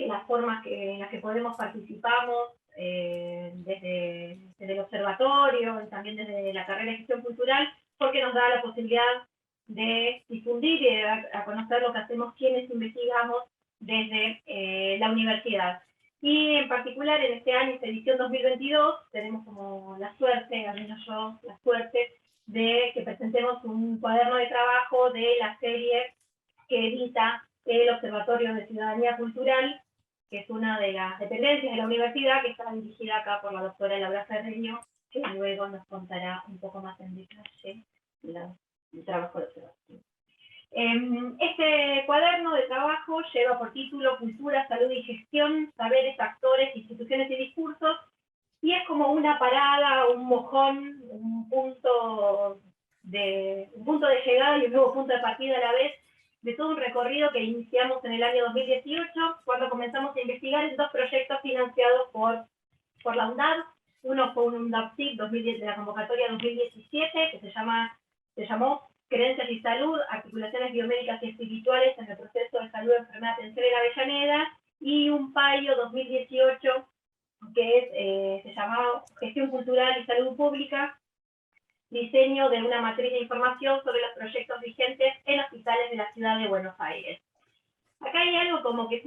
las formas en las que podemos participamos, desde el observatorio y también desde la carrera de gestión cultural, porque nos da la posibilidad de difundir y de dar a conocer lo que hacemos quienes investigamos desde la universidad. Y en particular en este año, esta edición 2022, tenemos como la suerte, al menos yo, la suerte, de que presentemos un cuaderno de trabajo de la serie que edita el Observatorio de Ciudadanía Cultural, que es una de las dependencias de la universidad, que está dirigida acá por la doctora Laura Ferreño, que luego nos contará un poco más en detalle el trabajo del observatorio. Este cuaderno de trabajo lleva por título Cultura, Salud y Gestión, Saberes, Actores, Instituciones y Discursos, y es como una parada, un mojón, un punto de llegada y un nuevo punto de partida a la vez, de todo un recorrido que iniciamos en el año 2018, cuando comenzamos a investigar en dos proyectos financiados por la UNDAD. Uno fue un UNDAD-SIG de la convocatoria 2017, que se llamó Creencias y Salud, Articulaciones Biomédicas y Espirituales en el Proceso de Salud, Enfermedad, Atención en Avellaneda, y un PAIO 2018, que se llamaba Gestión Cultural y Salud Pública, diseño de una matriz de información sobre los proyectos vigentes en hospitales de la ciudad de Buenos Aires. Acá hay algo como que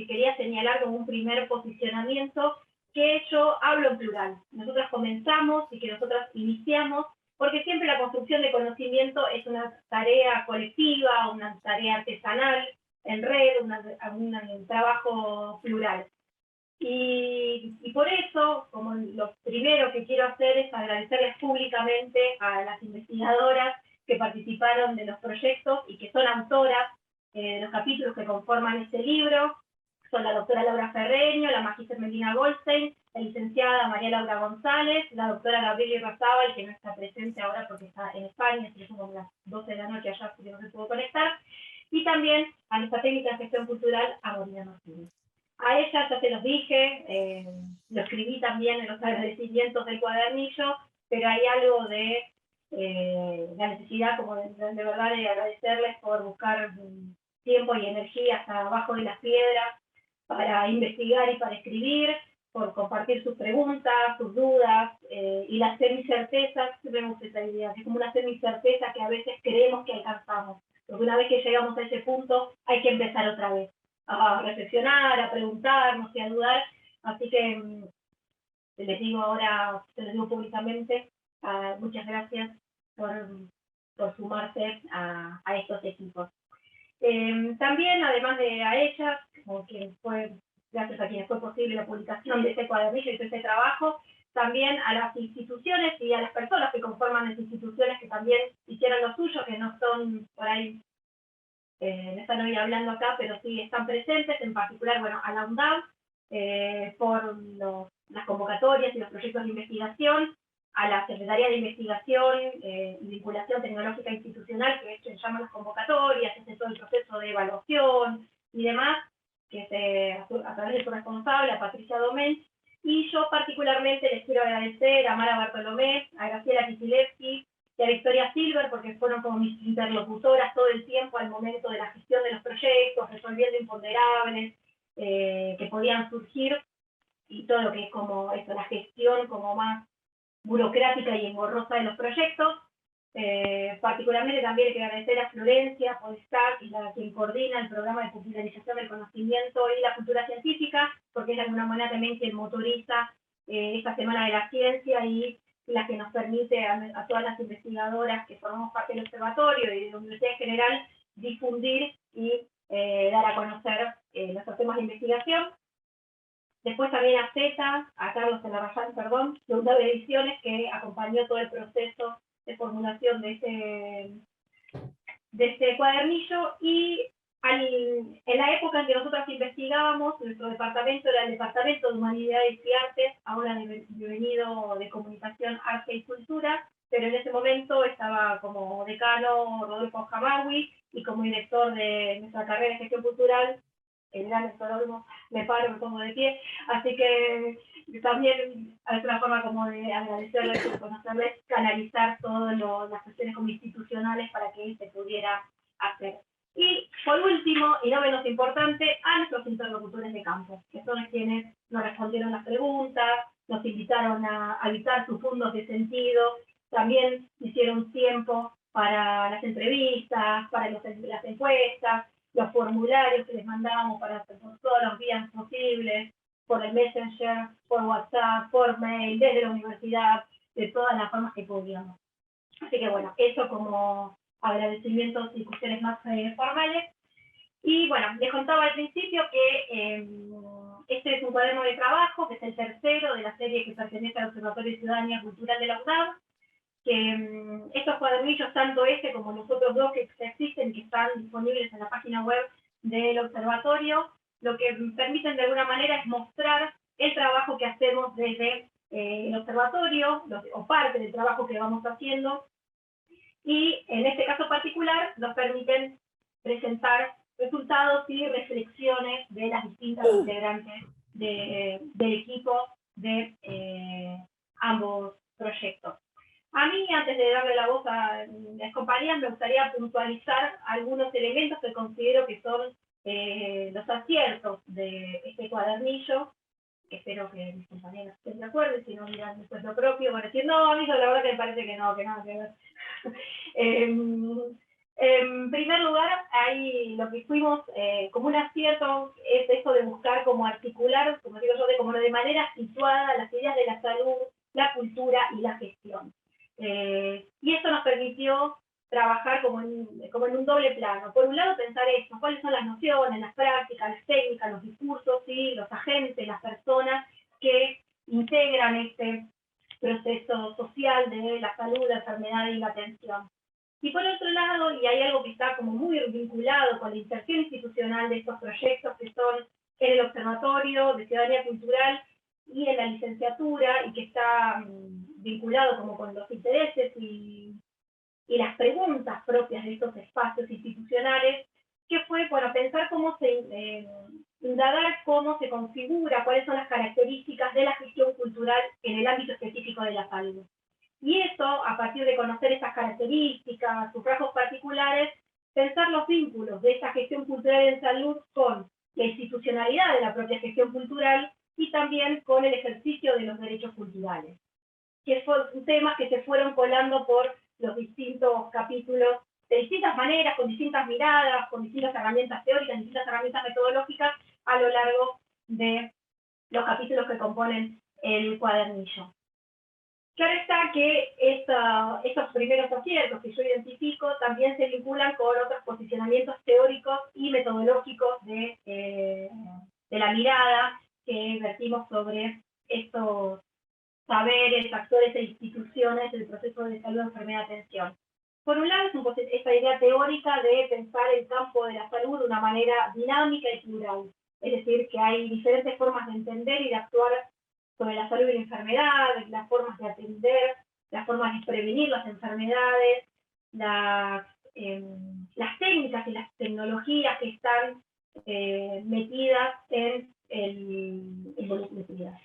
quería señalar como un primer posicionamiento, que yo hablo en plural. Nosotros comenzamos y que nosotros iniciamos, porque siempre la construcción de conocimiento es una tarea colectiva, una tarea artesanal, en red, un trabajo plural. Y por eso, como lo primero que quiero hacer es agradecerles públicamente a las investigadoras que participaron de los proyectos y que son autoras de los capítulos que conforman este libro. Son la doctora Laura Ferreño, la magíster Melina Goldstein, la licenciada María Laura González, la doctora Gabriela Razábal, que no está presente ahora porque está en España, son como las 12 de la noche allá, así que no se pudo conectar, y también a nuestra técnica de gestión cultural, a Morina Martínez. A ella ya se los dije, lo escribí también en los agradecimientos del cuadernillo, pero hay algo de la necesidad como de verdad de agradecerles por buscar tiempo y energía hasta abajo de las piedras para investigar y para escribir, por compartir sus preguntas, sus dudas y las semicertezas. Siempre me gusta esa idea, es como una semicerteza que a veces creemos que alcanzamos, porque una vez que llegamos a ese punto hay que empezar otra vez a reflexionar, a preguntarnos y a dudar. Así que les digo ahora, se les digo públicamente, muchas gracias por sumarse a estos equipos. También, además de a ellas, como que fue gracias a quienes fue posible la publicación de este cuadernillo y de este trabajo, también a las instituciones y a las personas que conforman las instituciones que también hicieron lo suyo, que no son por ahí, no están hoy hablando acá, pero sí están presentes, en particular, bueno, a la UNDAD, por las convocatorias y los proyectos de investigación, a la Secretaría de Investigación y Vinculación Tecnológica Institucional, que se llama las convocatorias, es todo el proceso de evaluación y demás, que a través de su responsable, a Patricia Domén, y yo particularmente les quiero agradecer a Mara Bartolomé, a Graciela Kisilevsky y a Victoria Silver, porque fueron como mis interlocutoras todo el tiempo al momento de la gestión de los proyectos, resolviendo imponderables que podían surgir, y todo lo que es como esto, la gestión como más burocrática y engorrosa de los proyectos. Particularmente también hay que agradecer a Florencia Podestac, quien coordina el programa de popularización del conocimiento y la cultura científica, porque es de alguna manera también quien motoriza esta Semana de la Ciencia y la que nos permite a todas las investigadoras que formamos parte del observatorio y de la Universidad en general difundir y dar a conocer nuestros temas de investigación. Después también a Z, a Carlos Elarrayán, perdón, de UNDAD Ediciones, que acompañó todo el proceso de formulación de este cuadernillo. Y en la época en que nosotros investigábamos, nuestro departamento era el Departamento de Humanidades y Artes, ahora devenido de Comunicación, Arte y Cultura, pero en ese momento estaba como decano Rodolfo Jamawi y como director de nuestra carrera de gestión cultural, el gran Héctor Olmos, me paro, me pongo de pie, así que también es una forma como de agradecerles y conocerles, canalizar todas las cuestiones como institucionales para que se pudiera hacer. Y por último, y no menos importante, a nuestros interlocutores de campo, que son quienes nos respondieron las preguntas, nos invitaron a habitar sus mundos de sentido, también hicieron tiempo para las entrevistas, para las encuestas, los formularios que les mandamos para hacer por todos los días posibles, por el Messenger, por WhatsApp, por mail, desde la universidad, de todas las formas que podíamos. Así que bueno, eso como agradecimientos y cuestiones más formales. Y bueno, les contaba al principio que este es un cuaderno de trabajo, que es el tercero de la serie que pertenece al Observatorio de Ciudadanía Cultural de la UNAM, que estos cuadernillos, tanto este como los otros dos que existen, que están disponibles en la página web del observatorio, lo que permiten de alguna manera es mostrar el trabajo que hacemos desde el observatorio, o parte del trabajo que vamos haciendo, y en este caso particular nos permiten presentar resultados y reflexiones de las distintas integrantes del equipo de ambos proyectos. A mí, antes de darle la voz a las compañías, me gustaría puntualizar algunos elementos que considero que son los aciertos de este cuadernillo. Espero que mis compañeros estén de acuerdo, y si no miran después lo propio, van a decir, no, a mí la verdad que me parece que no, que nada que ver. En primer lugar, hay lo que fuimos como un acierto, es esto de buscar como articular, como digo yo, como de manera situada las ideas de la salud, la cultura y la gestión. Y esto nos permitió trabajar como en un doble plano. Por un lado, pensar esto, cuáles son las nociones, las prácticas, las técnicas, los discursos, ¿sí? Los agentes, las personas que integran este proceso social de la salud, la enfermedad y la atención. Y por otro lado, y hay algo que está como muy vinculado con la inserción institucional de estos proyectos, que son en el Observatorio de Ciudadanía Cultural y en la licenciatura, y que está vinculado como con los intereses y las preguntas propias de estos espacios institucionales, que fue, bueno, pensar cómo indagar cómo se configura, cuáles son las características de la gestión cultural en el ámbito específico de la salud. Y eso, a partir de conocer esas características, sus rasgos particulares, pensar los vínculos de esta gestión cultural en salud con la institucionalidad de la propia gestión cultural y también con el ejercicio de los derechos culturales, que son temas que se fueron colando por los distintos capítulos de distintas maneras, con distintas miradas, con distintas herramientas teóricas, distintas herramientas metodológicas a lo largo de los capítulos que componen el cuadernillo. Claro está que estos primeros aciertos que yo identifico también se vinculan con otros posicionamientos teóricos y metodológicos de la mirada que vertimos sobre estos saberes, actores e instituciones del proceso de salud, enfermedad y atención. Por un lado, es esta idea teórica de pensar el campo de la salud de una manera dinámica y plural. Es decir, que hay diferentes formas de entender y de actuar sobre la salud y la enfermedad, las formas de atender, las formas de prevenir las enfermedades, las técnicas y las tecnologías que están metidas en involucradas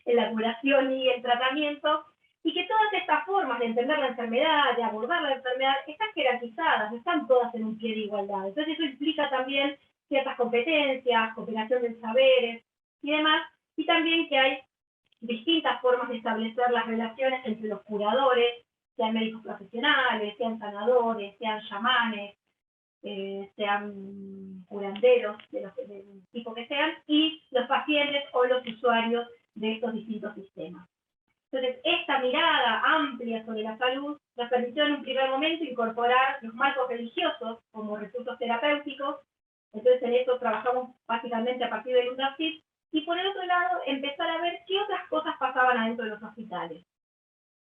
en la curación y el tratamiento, y que todas estas formas de entender la enfermedad, de abordar la enfermedad, están jerarquizadas, están todas en un pie de igualdad. Entonces eso implica también ciertas competencias, cooperación de saberes y demás, y también que hay distintas formas de establecer las relaciones entre los curadores, sean médicos profesionales, sean sanadores, sean chamanes, sean curanderos del tipo que sean, y los pacientes o los usuarios de estos distintos sistemas. Entonces, esta mirada amplia sobre la salud nos permitió en un primer momento incorporar los marcos religiosos como recursos terapéuticos. Entonces, en eso trabajamos básicamente a partir del UNACYT, y por el otro lado, empezar a ver qué otras cosas pasaban adentro de los hospitales.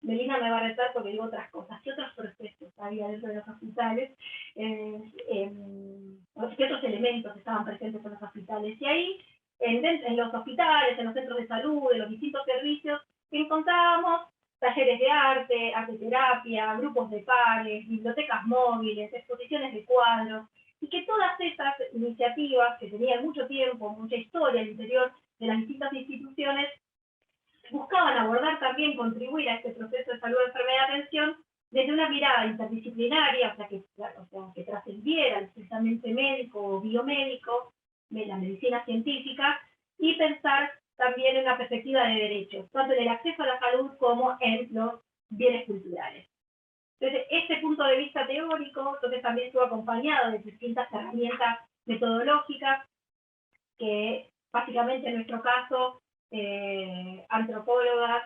Melina me va a retar porque digo otras cosas. ¿Qué otros procesos había dentro de los hospitales? ¿Qué otros elementos estaban presentes en los hospitales? Y ahí, en los hospitales, en los centros de salud, en los distintos servicios, encontrábamos talleres de arte, arteterapia, grupos de pares, bibliotecas móviles, exposiciones de cuadros, y que todas esas iniciativas que tenían mucho tiempo, mucha historia al interior de las distintas instituciones, buscaban abordar también, contribuir a este proceso de salud, enfermedad y atención desde una mirada interdisciplinaria, que trascendiera el estrictamente médico o biomédico, de la medicina científica, y pensar también en una perspectiva de derechos, tanto en el acceso a la salud como en los bienes culturales. Entonces, este punto de vista teórico, entonces también estuvo acompañado de distintas herramientas metodológicas, que básicamente en nuestro caso, antropólogas,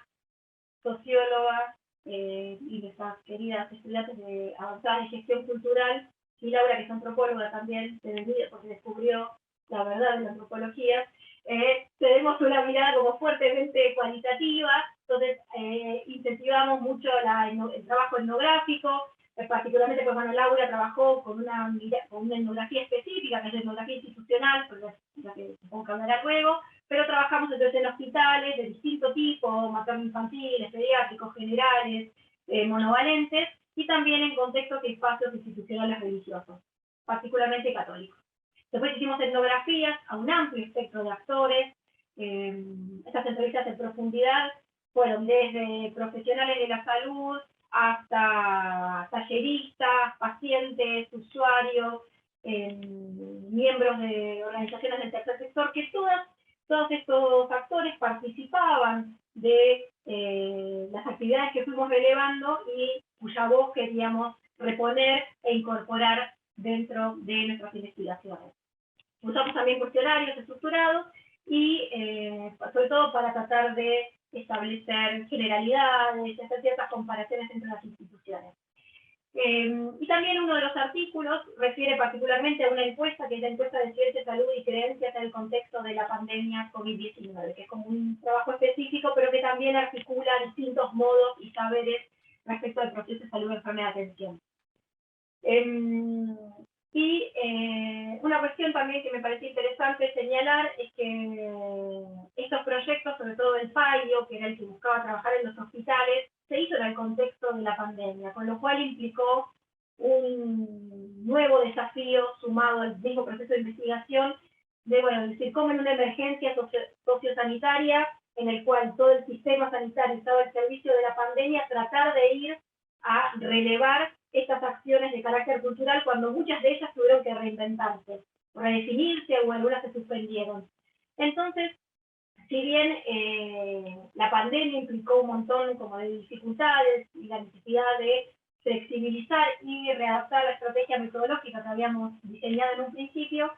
sociólogas y nuestras queridas estudiantes de avanzada en gestión cultural, y Laura, que es antropóloga también, porque descubrió la verdad de la antropología, tenemos una mirada como fuertemente cualitativa, entonces incentivamos mucho el trabajo etnográfico, particularmente pues, bueno, Laura trabajó con una etnografía específica, que es la etnografía institucional, porque la que supongo que hablará luego, pero trabajamos entonces en hospitales de distinto tipo, materno-infantiles, pediátricos, generales, monovalentes, y también en contextos y espacios institucionales religiosos, particularmente católicos. Después hicimos etnografías a un amplio espectro de actores. Estas entrevistas en profundidad fueron desde profesionales de la salud hasta talleristas, pacientes, usuarios, miembros de organizaciones del tercer sector, que todos estos actores participaban de las actividades que fuimos relevando y cuya voz queríamos reponer e incorporar dentro de nuestras investigaciones. Usamos también cuestionarios estructurados y sobre todo para tratar de establecer generalidades, hacer ciertas comparaciones entre las instituciones. Y también uno de los artículos refiere particularmente a una encuesta, que es la encuesta de ciencia, salud y creencias en el contexto de la pandemia COVID-19, que es como un trabajo específico, pero que también articula distintos modos y saberes respecto al proceso de salud, enfermedad y atención. Y una cuestión también que me pareció interesante señalar es que estos proyectos, sobre todo el PAIO, que era el que buscaba trabajar en los hospitales, se hizo en el contexto de la pandemia, con lo cual implicó un nuevo desafío sumado al mismo proceso de investigación, de, bueno, decir, cómo en una emergencia sociosanitaria, en el cual todo el sistema sanitario estaba al servicio de la pandemia, tratar de ir a relevar estas acciones de carácter cultural cuando muchas de ellas tuvieron que reinventarse, redefinirse o algunas se suspendieron. Entonces, si bien la pandemia implicó un montón como de dificultades y la necesidad de flexibilizar y readaptar la estrategia metodológica que habíamos diseñado en un principio,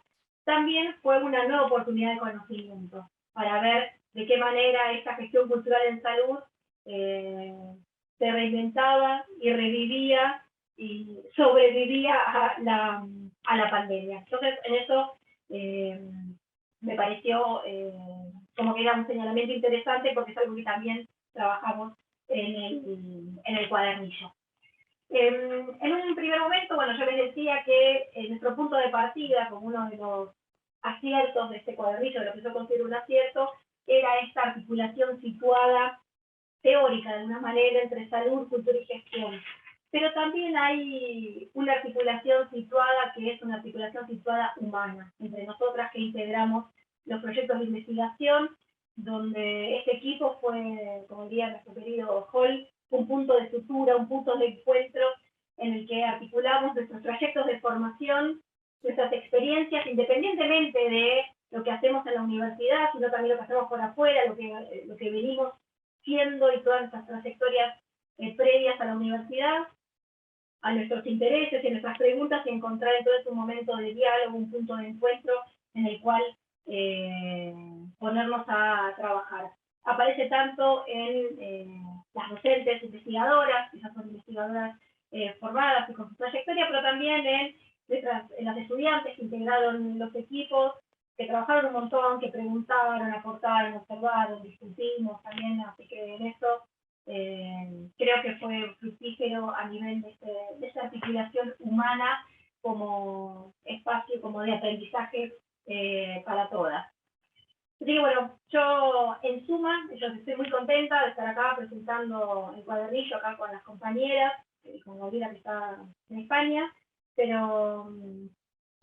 también fue una nueva oportunidad de conocimiento para ver de qué manera esta gestión cultural en salud se reinventaba y revivía y sobrevivía a la pandemia. Entonces, en eso me pareció como que era un señalamiento interesante, porque es algo que también trabajamos en el cuadernillo. En un primer momento, bueno, yo les decía que nuestro punto de partida, como uno de los aciertos de este cuadernillo, de lo que yo considero un acierto, era esta articulación situada teórica, de alguna manera, entre salud, cultura y gestión. Pero también hay una articulación situada, que es una articulación situada humana, entre nosotras que integramos los proyectos de investigación, donde este equipo fue, como diría nuestro querido Hall, un punto de sutura, un punto de encuentro en el que articulamos nuestros trayectos de formación, nuestras experiencias, independientemente de lo que hacemos en la universidad, sino también lo que hacemos por afuera, lo que venimos siendo y todas nuestras trayectorias previas a la universidad, a nuestros intereses y a nuestras preguntas, y encontrar entonces un momento de diálogo, un punto de encuentro en el cual ponernos a trabajar. Aparece tanto en las docentes investigadoras, que ya son investigadoras formadas y con su trayectoria, pero también en las estudiantes que integraron los equipos, que trabajaron un montón, que preguntaron, aportaron, observaron, discutimos también, así que en eso creo que fue fructífero a nivel de esta articulación humana como espacio como de aprendizaje para todas. Así que bueno, yo en suma, yo estoy muy contenta de estar acá presentando el cuadernillo acá con las compañeras, con Gabriela que está en España, pero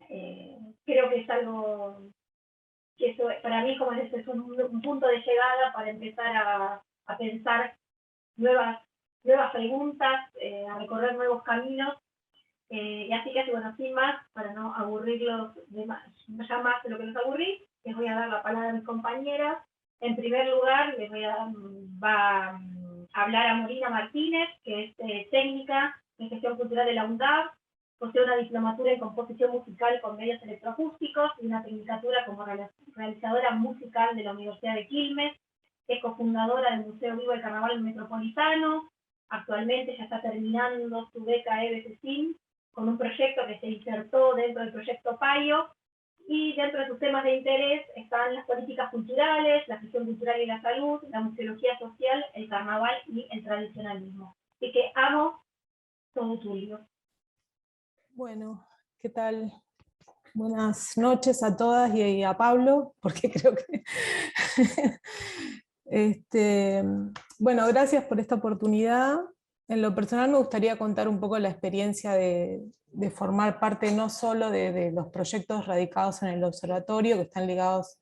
creo que es algo que eso, para mí como es un punto de llegada para empezar a pensar nuevas nuevas preguntas, a recorrer nuevos caminos. Y así que, bueno, sin más, para no aburrirlos ya más de lo que los aburrí, les voy a dar la palabra a mis compañeras. En primer lugar, va a hablar a Morina Martínez, que es técnica en gestión cultural de la UNDAV, posee una diplomatura en composición musical con medios electroacústicos y una tecnicatura como realizadora musical de la Universidad de Quilmes, es cofundadora del Museo Vivo del Carnaval Metropolitano. Actualmente ya está terminando su beca EBCCIN con un proyecto que se insertó dentro del proyecto PAIO, y dentro de sus temas de interés están las políticas culturales, la gestión cultural y la salud, la museología social, el carnaval y el tradicionalismo. Así que amo todo tuyo. Bueno, ¿qué tal? Buenas noches a todas y a Pablo, porque creo que... Bueno, gracias por esta oportunidad. En lo personal me gustaría contar un poco la experiencia de formar parte no solo de los proyectos radicados en el observatorio, que están ligados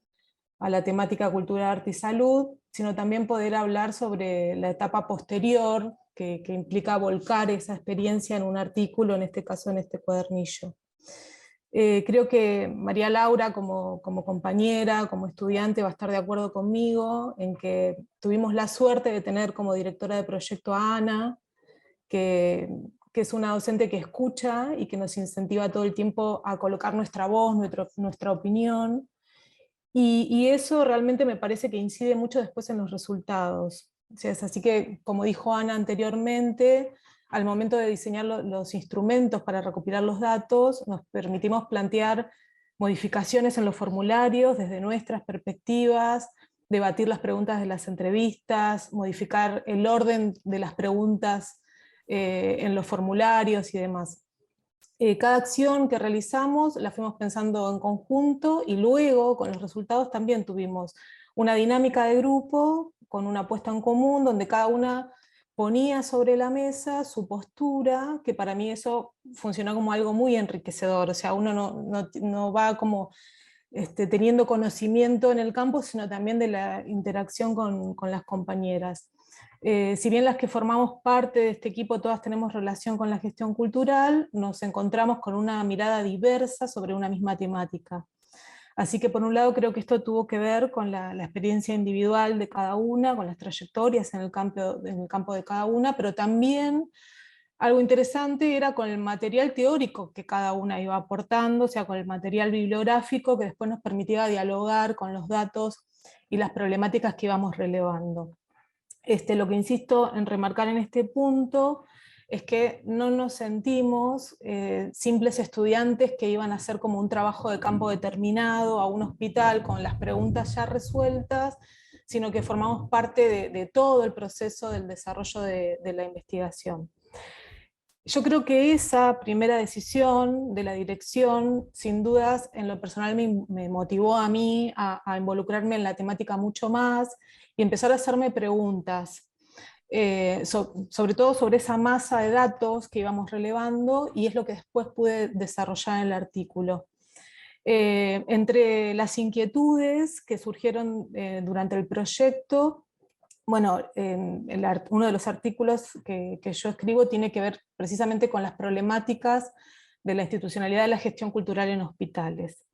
a la temática cultura, arte y salud, sino también poder hablar sobre la etapa posterior, que implica volcar esa experiencia en un artículo, en este caso en este cuadernillo. Creo que María Laura, como compañera, como estudiante, va a estar de acuerdo conmigo en que tuvimos la suerte de tener como directora de proyecto a Ana, que es una docente que escucha y que nos incentiva todo el tiempo a colocar nuestra voz, nuestra opinión, y eso realmente me parece que incide mucho después en los resultados. O sea, es así que, como dijo Ana anteriormente, al momento de diseñar los instrumentos para recopilar los datos, nos permitimos plantear modificaciones en los formularios desde nuestras perspectivas, debatir las preguntas de las entrevistas, modificar el orden de las preguntas en los formularios y demás. Cada acción que realizamos la fuimos pensando en conjunto, y luego con los resultados también tuvimos una dinámica de grupo con una apuesta en común donde cada una ponía sobre la mesa su postura, que para mí eso funcionó como algo muy enriquecedor. O sea, uno no va como teniendo conocimiento en el campo, sino también de la interacción con las compañeras. Si bien las que formamos parte de este equipo todas tenemos relación con la gestión cultural, nos encontramos con una mirada diversa sobre una misma temática. Así que por un lado creo que esto tuvo que ver con la experiencia individual de cada una, con las trayectorias en el campo de cada una, pero también algo interesante era con el material teórico que cada una iba aportando, o sea, con el material bibliográfico que después nos permitía dialogar con los datos y las problemáticas que íbamos relevando. Lo que insisto en remarcar en este punto es que no nos sentimos simples estudiantes que iban a hacer como un trabajo de campo determinado a un hospital con las preguntas ya resueltas, sino que formamos parte de todo el proceso del desarrollo de la investigación. Yo creo que esa primera decisión de la dirección, sin dudas, en lo personal me motivó a mí a involucrarme en la temática mucho más y empezar a hacerme preguntas, sobre todo sobre esa masa de datos que íbamos relevando, y es lo que después pude desarrollar en el artículo. Entre las inquietudes que surgieron durante el proyecto, bueno, uno de los artículos que yo escribo tiene que ver precisamente con las problemáticas de la institucionalidad de la gestión cultural en hospitales.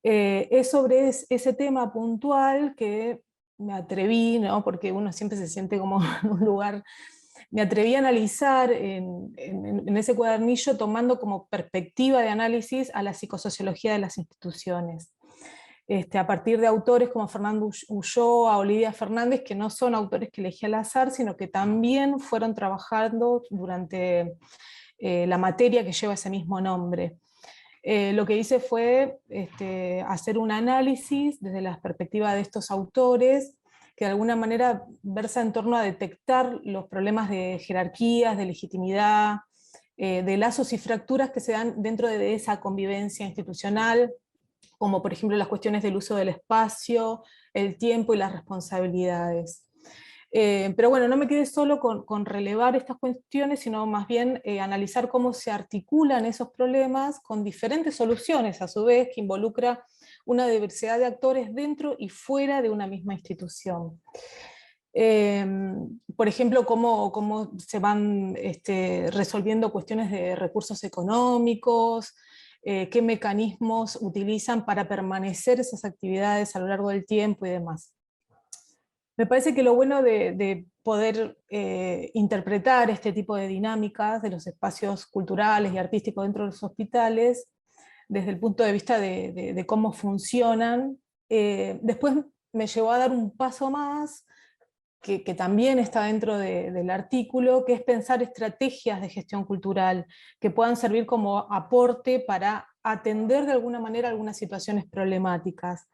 Es sobre ese tema puntual que me atreví, ¿no? Porque uno siempre se siente como en un lugar, me atreví a analizar en ese cuadernillo tomando como perspectiva de análisis a la psicosociología de las instituciones. A partir de autores como Fernando Ulloa, Olivia Fernández, que no son autores que elegí al azar, sino que también fueron trabajando durante la materia que lleva ese mismo nombre. Lo que hice fue hacer un análisis desde la perspectiva de estos autores, que de alguna manera versa en torno a detectar los problemas de jerarquías, de legitimidad, de lazos y fracturas que se dan dentro de esa convivencia institucional, como por ejemplo las cuestiones del uso del espacio, el tiempo y las responsabilidades. Pero bueno, no me quedé solo con relevar estas cuestiones, sino más bien analizar cómo se articulan esos problemas con diferentes soluciones, a su vez, que involucra una diversidad de actores dentro y fuera de una misma institución. Por ejemplo, cómo se van resolviendo cuestiones de recursos económicos, qué mecanismos utilizan para permanecer esas actividades a lo largo del tiempo y demás. Me parece que lo bueno de poder interpretar este tipo de dinámicas de los espacios culturales y artísticos dentro de los hospitales, desde el punto de vista de cómo funcionan, después me llevó a dar un paso más, que también está dentro del artículo, que es pensar estrategias de gestión cultural que puedan servir como aporte para atender de alguna manera algunas situaciones problemáticas.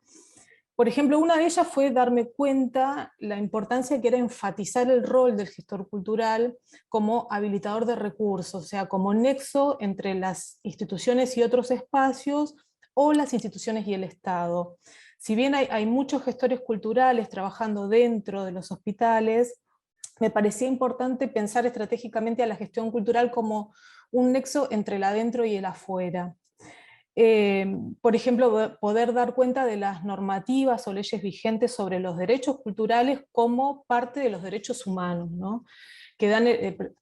Por ejemplo, una de ellas fue darme cuenta la importancia que era enfatizar el rol del gestor cultural como habilitador de recursos, o sea, como nexo entre las instituciones y otros espacios, o las instituciones y el Estado. Si bien hay muchos gestores culturales trabajando dentro de los hospitales, me parecía importante pensar estratégicamente a la gestión cultural como un nexo entre el adentro y el afuera. Por ejemplo, poder dar cuenta de las normativas o leyes vigentes sobre los derechos culturales como parte de los derechos humanos, ¿no? Que dan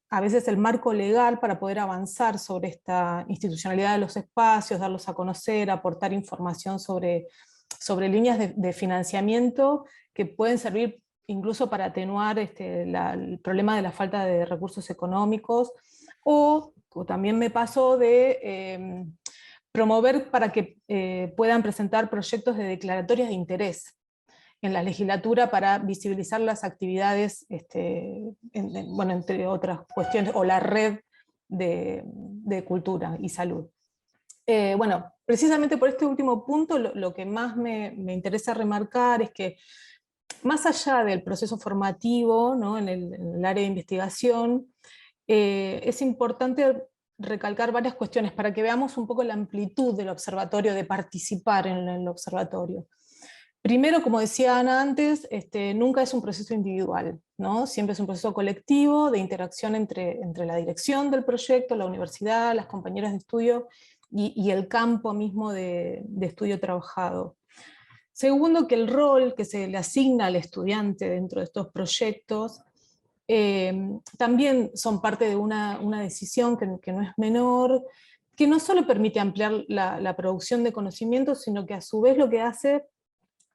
a veces el marco legal para poder avanzar sobre esta institucionalidad de los espacios, darlos a conocer, aportar información sobre líneas de financiamiento que pueden servir incluso para atenuar el problema de la falta de recursos económicos, o también me pasó de promover para que puedan presentar proyectos de declaratorias de interés en la legislatura para visibilizar las actividades, bueno, entre otras cuestiones, o la red de cultura y salud. Bueno, precisamente por este último punto, lo que más me interesa remarcar es que, más allá del proceso formativo, ¿no? en el área de investigación, es importante recalcar varias cuestiones para que veamos un poco la amplitud del observatorio, de participar en el observatorio. Primero, como decía Ana antes, nunca es un proceso individual, ¿no? Siempre es un proceso colectivo de interacción entre la dirección del proyecto, la universidad, las compañeras de estudio y el campo mismo de estudio trabajado. Segundo, que el rol que se le asigna al estudiante dentro de estos proyectos también son parte de una decisión que no es menor, que no solo permite ampliar la producción de conocimientos, sino que a su vez lo que hace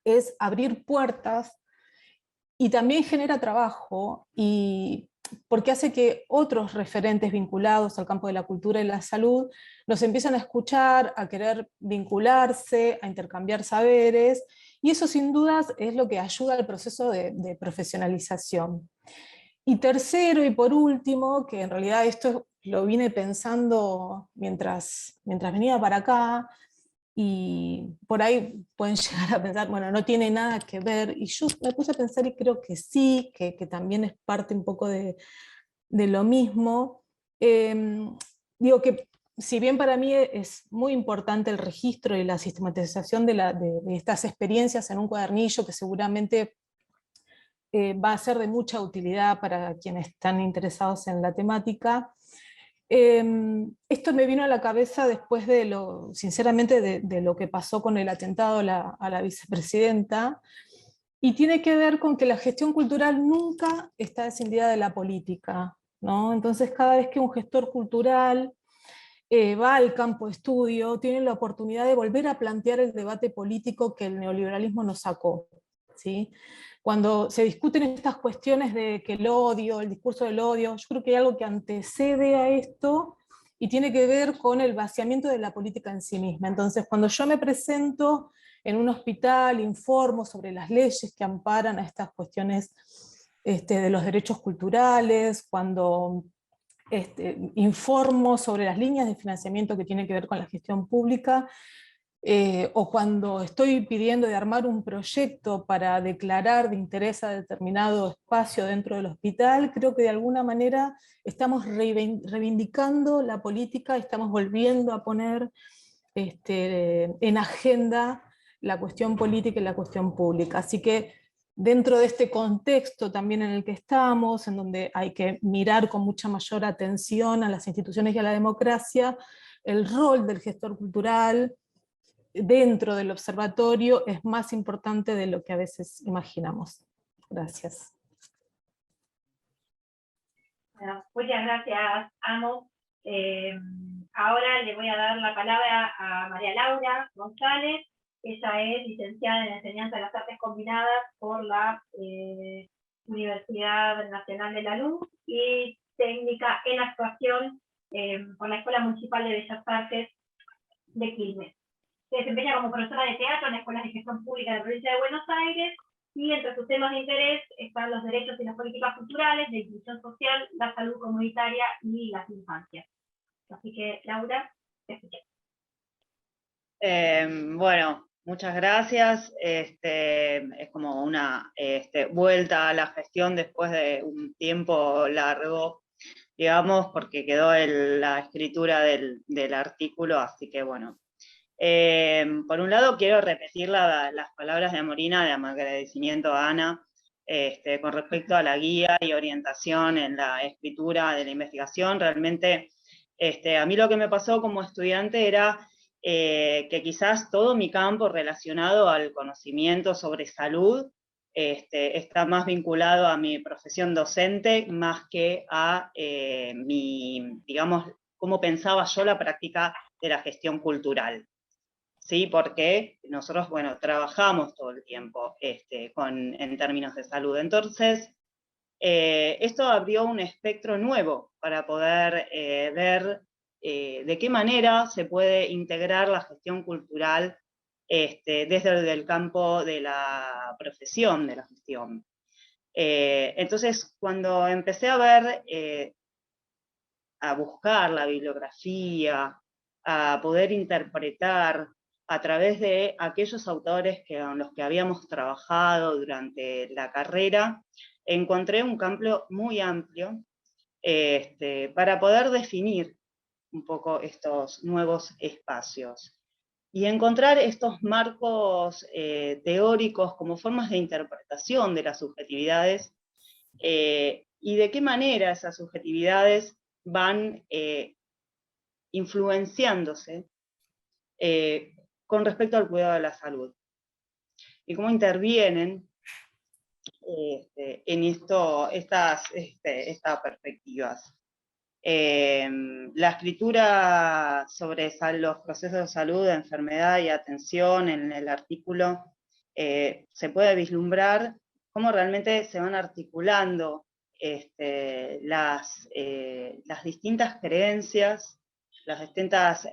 es abrir puertas y también genera trabajo, porque hace que otros referentes vinculados al campo de la cultura y la salud nos empiezan a escuchar, a querer vincularse, a intercambiar saberes, y eso sin dudas es lo que ayuda al proceso de profesionalización. Y tercero y por último, que en realidad esto lo vine pensando mientras venía para acá, y por ahí pueden llegar a pensar, bueno, no tiene nada que ver, y yo me puse a pensar y creo que sí, que también es parte un poco de lo mismo. Digo que si bien para mí es muy importante el registro y la sistematización de estas experiencias en un cuadernillo que seguramente va a ser de mucha utilidad para quienes están interesados en la temática, esto me vino a la cabeza después sinceramente, de lo que pasó con el atentado a la vicepresidenta, y tiene que ver con que la gestión cultural nunca está descindida de la política, ¿no? Entonces cada vez que un gestor cultural va al campo de estudio, tiene la oportunidad de volver a plantear el debate político que el neoliberalismo nos sacó, ¿sí? Cuando se discuten estas cuestiones de que el odio, el discurso del odio, yo creo que hay algo que antecede a esto y tiene que ver con el vaciamiento de la política en sí misma. Entonces, cuando yo me presento en un hospital, informo sobre las leyes que amparan a estas cuestiones de los derechos culturales, cuando informo sobre las líneas de financiamiento que tienen que ver con la gestión pública, o cuando estoy pidiendo de armar un proyecto para declarar de interés a determinado espacio dentro del hospital, creo que de alguna manera estamos reivindicando la política, estamos volviendo a poner en agenda la cuestión política y la cuestión pública. Así que dentro de este contexto también en el que estamos, en donde hay que mirar con mucha mayor atención a las instituciones y a la democracia, el rol del gestor cultural dentro del observatorio es más importante de lo que a veces imaginamos. Gracias. Bueno, muchas gracias, Amo. Ahora le voy a dar la palabra a María Laura González. Ella es licenciada en Enseñanza de las Artes Combinadas por la Universidad Nacional de la Luz y técnica en actuación por la Escuela Municipal de Bellas Artes de Quilmes. Se desempeña como profesora de teatro en escuelas de gestión pública de la provincia de Buenos Aires, y entre sus temas de interés están los derechos y las políticas culturales, la inclusión social, la salud comunitaria y las infancias. Así que, Laura, te escuché. Bueno, muchas gracias. Es como una vuelta a la gestión después de un tiempo largo, digamos, porque quedó la escritura del artículo, así que bueno. Por un lado, quiero repetir las palabras de Amorina de agradecimiento a Ana con respecto a la guía y orientación en la escritura de la investigación. Realmente, a mí lo que me pasó como estudiante era que quizás todo mi campo relacionado al conocimiento sobre salud está más vinculado a mi profesión docente más que a digamos, cómo pensaba yo la práctica de la gestión cultural. ¿Sí? Porque nosotros, bueno, trabajamos todo el tiempo en términos de salud. Entonces, esto abrió un espectro nuevo para poder ver de qué manera se puede integrar la gestión cultural desde el campo de la profesión de la gestión. Entonces, cuando empecé a ver, a buscar la bibliografía, a poder interpretar a través de aquellos autores con los que habíamos trabajado durante la carrera, encontré un campo muy amplio para poder definir un poco estos nuevos espacios y encontrar estos marcos teóricos como formas de interpretación de las subjetividades y de qué manera esas subjetividades van influenciándose con respecto al cuidado de la salud. Y cómo intervienen en estas perspectivas. La escritura sobre los procesos de salud, de enfermedad y atención en el artículo se puede vislumbrar cómo realmente se van articulando las distintas creencias, las distintas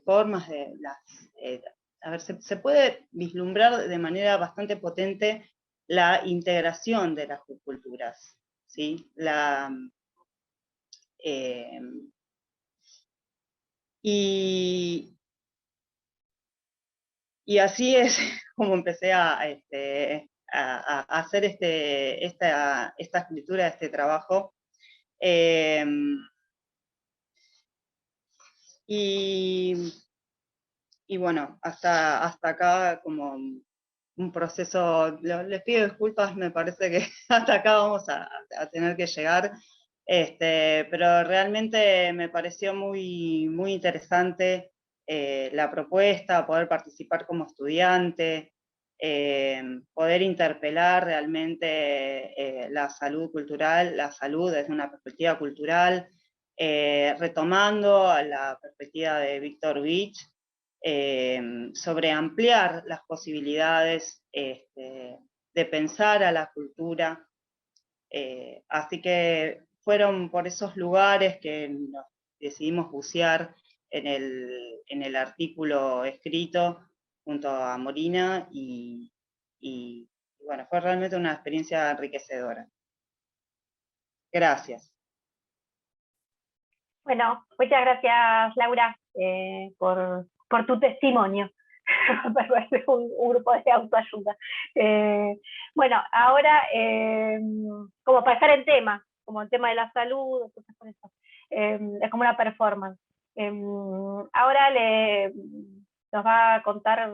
formas de a ver, se puede vislumbrar de manera bastante potente la integración de las culturas, ¿sí? Y así es como empecé a hacer esta escritura, este trabajo. Y bueno, hasta acá como un proceso, les pido disculpas, me parece que hasta acá vamos a tener que llegar, pero realmente me pareció muy, muy interesante la propuesta, poder participar como estudiante, poder interpelar realmente la salud cultural, la salud desde una perspectiva cultural, retomando a la perspectiva de Víctor Vich, sobre ampliar las posibilidades de pensar a la cultura. Así que fueron por esos lugares que nos decidimos bucear en el artículo escrito junto a Morina y bueno, fue realmente una experiencia enriquecedora. Gracias. Bueno, muchas gracias, Laura, por tu testimonio. Parece un grupo de autoayuda. Bueno, ahora, como para estar en tema, como el tema de la salud, entonces por eso, es como una performance. Ahora nos va a contar, le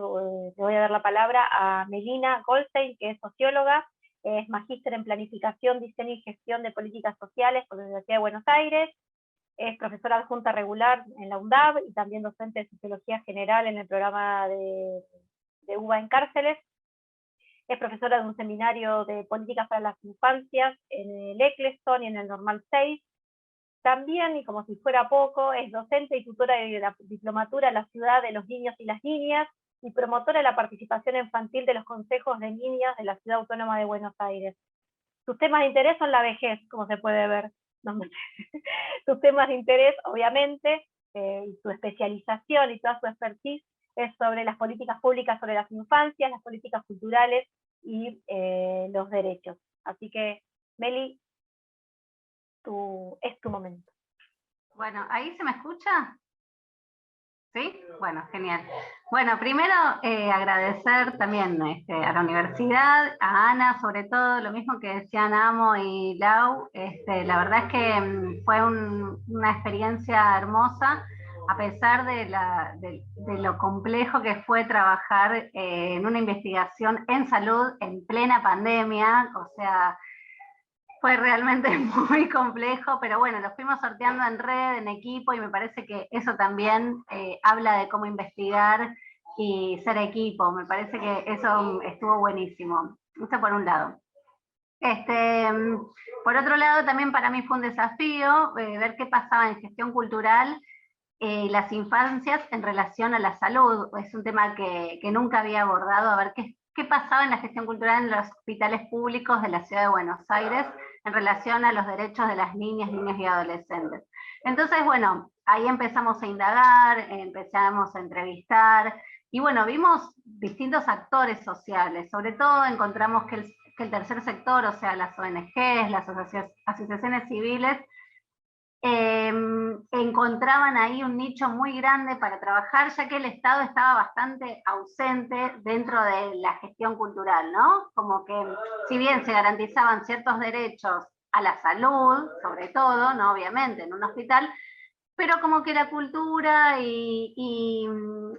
voy a dar la palabra a Melina Goldstein, que es socióloga, es magíster en planificación, diseño y gestión de políticas sociales por la Universidad de Buenos Aires. Es profesora adjunta regular en la UNDAB y también docente de Sociología General en el programa de UBA en Cárceles. Es profesora de un seminario de políticas para las infancias en el Eccleston y en el Normal 6. También, y como si fuera poco, es docente y tutora de la diplomatura La ciudad de los niños y las niñas, y promotora de la participación infantil de los consejos de niñas de la Ciudad Autónoma de Buenos Aires. Sus temas de interés son la vejez, como se puede ver. Sus temas de interés, obviamente, y su especialización y toda su expertise es sobre las políticas públicas sobre las infancias, las políticas culturales y los derechos. Así que, Meli, es tu momento. Bueno, ¿ahí se me escucha? ¿Sí? Bueno, genial. Bueno, primero agradecer también a la universidad, a Ana, sobre todo, lo mismo que decían Amo y Lau. La verdad es que fue una experiencia hermosa, a pesar de lo complejo que fue trabajar en una investigación en salud en plena pandemia, o sea, fue realmente muy complejo, pero bueno, lo fuimos sorteando en red, en equipo, y me parece que eso también habla de cómo investigar y ser equipo. Me parece que eso estuvo buenísimo. Eso por un lado. Por otro lado, también para mí fue un desafío ver qué pasaba en gestión cultural las infancias en relación a la salud. Es un tema que nunca había abordado, a ver qué pasaba en la gestión cultural en los hospitales públicos de la ciudad de Buenos Aires en relación a los derechos de las niñas, niños y adolescentes. Entonces, bueno, ahí empezamos a indagar, empezamos a entrevistar, y bueno, vimos distintos actores sociales. Sobre todo encontramos que el tercer sector, o sea, las ONGs, las asociaciones civiles, encontraban ahí un nicho muy grande para trabajar, ya que el Estado estaba bastante ausente dentro de la gestión cultural, ¿no? Como que, si bien se garantizaban ciertos derechos a la salud, sobre todo, ¿no? Obviamente, en un hospital, pero como que la cultura y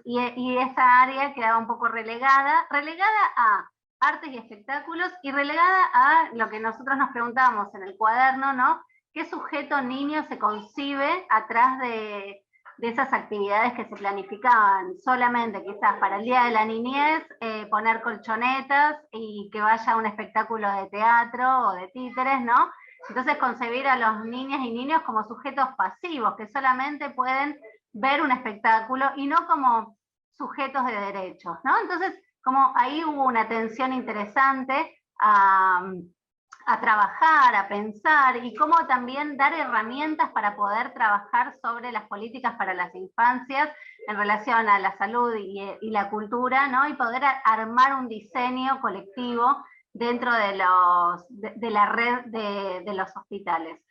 esa área quedaba un poco relegada a artes y espectáculos, y relegada a lo que nosotros nos preguntábamos en el cuaderno, ¿no? ¿Qué sujeto niño se concibe atrás de esas actividades que se planificaban? Solamente quizás para el Día de la Niñez, poner colchonetas y que vaya a un espectáculo de teatro o de títeres, ¿no? Entonces concebir a los niñas y niños como sujetos pasivos, que solamente pueden ver un espectáculo y no como sujetos de derechos, ¿no? Entonces, como ahí hubo una tensión interesante a trabajar, a pensar, y cómo también dar herramientas para poder trabajar sobre las políticas para las infancias en relación a la salud y la cultura, ¿no? Y poder armar un diseño colectivo dentro de la red de los hospitales.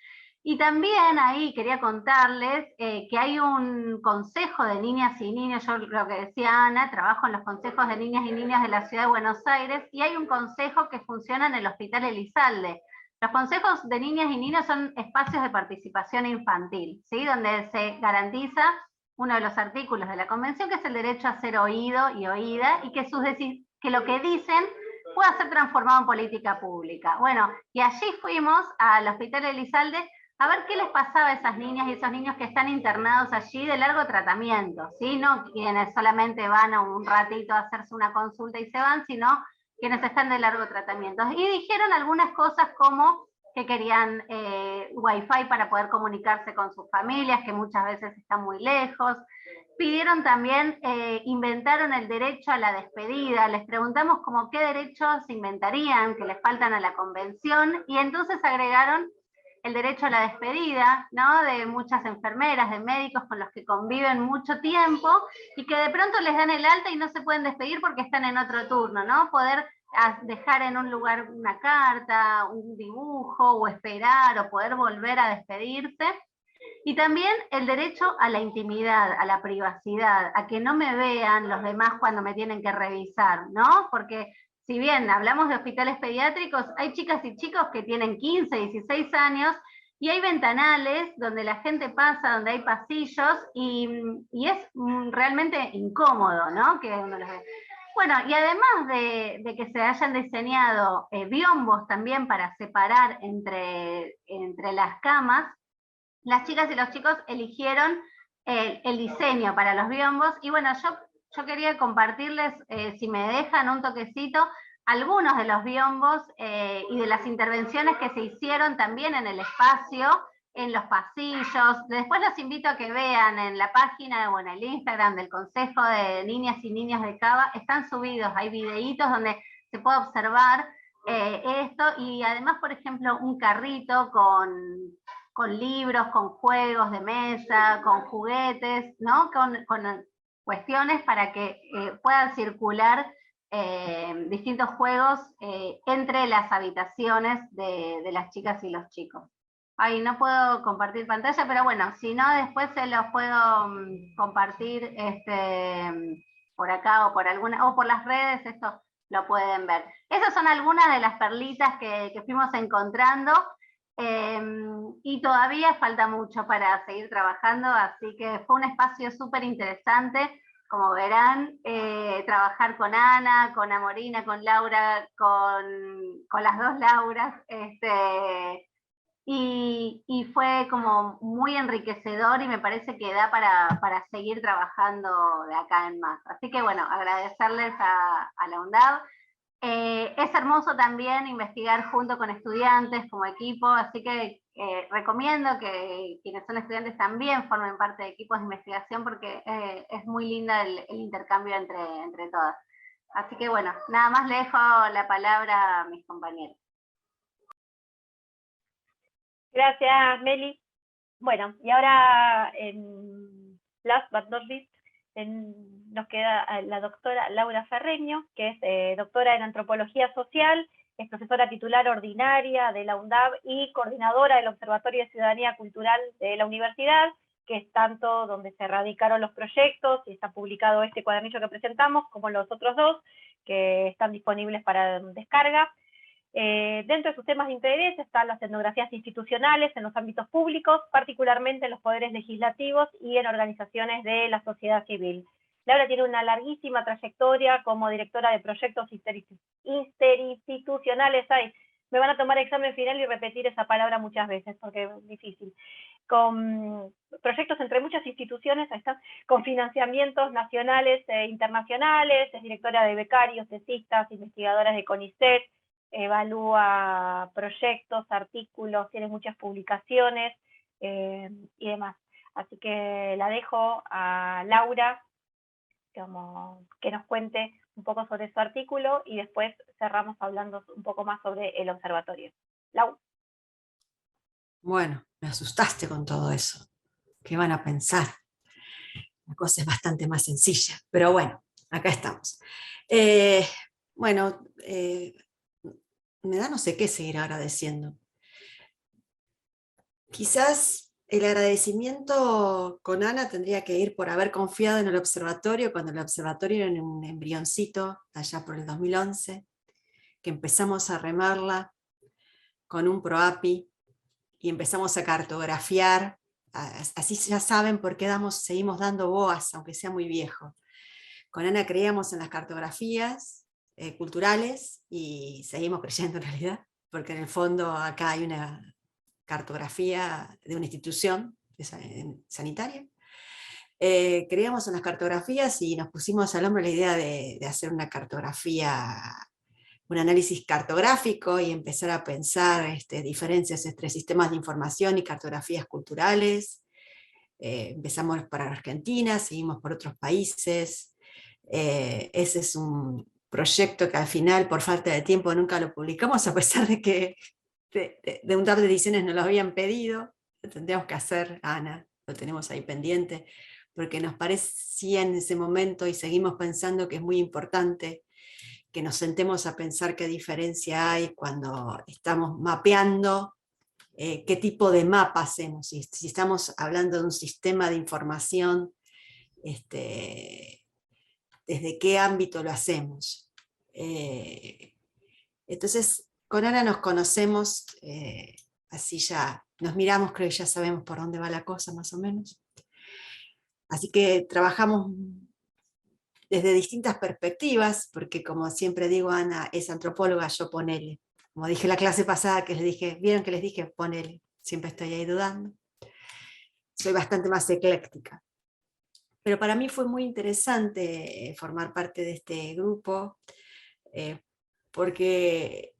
Y también ahí quería contarles que hay un consejo de niñas y niños, yo lo que decía Ana, trabajo en los consejos de niñas y niños de la Ciudad de Buenos Aires, y hay un consejo que funciona en el Hospital Elizalde. Los consejos de niñas y niños son espacios de participación infantil, ¿sí? Donde se garantiza uno de los artículos de la Convención, que es el derecho a ser oído y oída, y que lo que dicen pueda ser transformado en política pública. Bueno, y allí fuimos al Hospital Elizalde a ver qué les pasaba a esas niñas y esos niños que están internados allí de largo tratamiento, ¿sí? No quienes solamente van a un ratito a hacerse una consulta y se van, sino quienes están de largo tratamiento. Y dijeron algunas cosas como que querían Wi-Fi para poder comunicarse con sus familias, que muchas veces están muy lejos. Pidieron también, inventaron el derecho a la despedida. Les preguntamos como qué derechos inventarían que les faltan a la Convención, y entonces agregaron el derecho a la despedida, ¿no? De muchas enfermeras, de médicos con los que conviven mucho tiempo y que de pronto les dan el alta y no se pueden despedir porque están en otro turno, ¿no? Poder dejar en un lugar una carta, un dibujo, o esperar, o poder volver a despedirse. Y también el derecho a la intimidad, a la privacidad, a que no me vean los demás cuando me tienen que revisar, ¿no? Porque si bien hablamos de hospitales pediátricos, hay chicas y chicos que tienen 15, 16 años, y hay ventanales donde la gente pasa, donde hay pasillos, y es realmente incómodo, ¿no? Que uno los ve. Bueno, y además de que se hayan diseñado biombos también para separar entre las camas, las chicas y los chicos eligieron el diseño para los biombos, y bueno, yo quería compartirles, si me dejan un toquecito, algunos de los biombos y de las intervenciones que se hicieron también en el espacio en los pasillos. Después los invito a que vean en la página o en el Instagram del Consejo de Niñas y Niños de Cava, están subidos, hay videitos donde se puede observar esto, y además, por ejemplo, un carrito con libros, con juegos de mesa, con juguetes, ¿no? Con cuestiones para que puedan circular distintos juegos entre las habitaciones de las chicas y los chicos. Ay, no puedo compartir pantalla, pero bueno, si no, después se los puedo compartir por acá o por alguna, o por las redes, esto lo pueden ver. Esas son algunas de las perlitas que fuimos encontrando, y todavía falta mucho para seguir trabajando, así que fue un espacio súper interesante. Como verán, trabajar con Ana, con Amorina, con Laura, con las dos Lauras, y fue como muy enriquecedor, y me parece que da para seguir trabajando de acá en más. Así que bueno, agradecerles a la UNDAV. Es hermoso también investigar junto con estudiantes como equipo, así que recomiendo que quienes son estudiantes también formen parte de equipos de investigación, porque es muy linda el intercambio entre todas. Así que bueno, nada más le dejo la palabra a mis compañeros. Gracias, Meli. Bueno, y ahora, last but not least, nos queda la doctora Laura Ferreño, que es doctora en Antropología Social, es profesora titular ordinaria de la UNDAV y coordinadora del Observatorio de Ciudadanía Cultural de la Universidad, que es tanto donde se radicaron los proyectos y está publicado este cuadernillo que presentamos, como los otros dos, que están disponibles para descarga. Dentro de sus temas de interés están las etnografías institucionales en los ámbitos públicos, particularmente en los poderes legislativos y en organizaciones de la sociedad civil. Laura tiene una larguísima trayectoria como directora de proyectos interinstitucionales. Ay, me van a tomar examen final y repetir esa palabra muchas veces porque es difícil. Con proyectos entre muchas instituciones, ahí está, con financiamientos nacionales e internacionales, es directora de becarios, tesistas, investigadoras de CONICET, evalúa proyectos, artículos, tiene muchas publicaciones y demás. Así que la dejo a Laura que nos cuente un poco sobre su artículo y después cerramos hablando un poco más sobre el observatorio. Lau. Bueno, me asustaste con todo eso. ¿Qué van a pensar? La cosa es bastante más sencilla, pero bueno, acá estamos. Me da no sé qué seguir agradeciendo. Quizás el agradecimiento con Ana tendría que ir por haber confiado en el observatorio cuando el observatorio era un embrioncito, allá por el 2011, que empezamos a remarla con un PROAPI y empezamos a cartografiar. Así ya saben por qué seguimos dando BOAS, aunque sea muy viejo. Con Ana creíamos en las cartografías culturales y seguimos creyendo en realidad, porque en el fondo acá hay una cartografía de una institución sanitaria. Creíamos en las cartografías y nos pusimos al hombro la idea de hacer una cartografía, un análisis cartográfico y empezar a pensar diferencias entre sistemas de información y cartografías culturales. Empezamos por Argentina, seguimos por otros países. Ese es un proyecto que al final, por falta de tiempo, nunca lo publicamos, a pesar de que de UNDAV de Ediciones nos lo habían pedido. Lo tendríamos que hacer, Ana, lo tenemos ahí pendiente, porque nos parecía en ese momento, y seguimos pensando que es muy importante, que nos sentemos a pensar qué diferencia hay cuando estamos mapeando, qué tipo de mapa hacemos, si estamos hablando de un sistema de información, desde qué ámbito lo hacemos. Entonces, con Ana nos conocemos, así ya nos miramos, creo que ya sabemos por dónde va la cosa más o menos. Así que trabajamos desde distintas perspectivas, porque como siempre digo, Ana es antropóloga, yo ponele. Como dije la clase pasada, que les dije, ¿vieron que les dije ponele? Siempre estoy ahí dudando. Soy bastante más ecléctica. Pero para mí fue muy interesante formar parte de este grupo, porque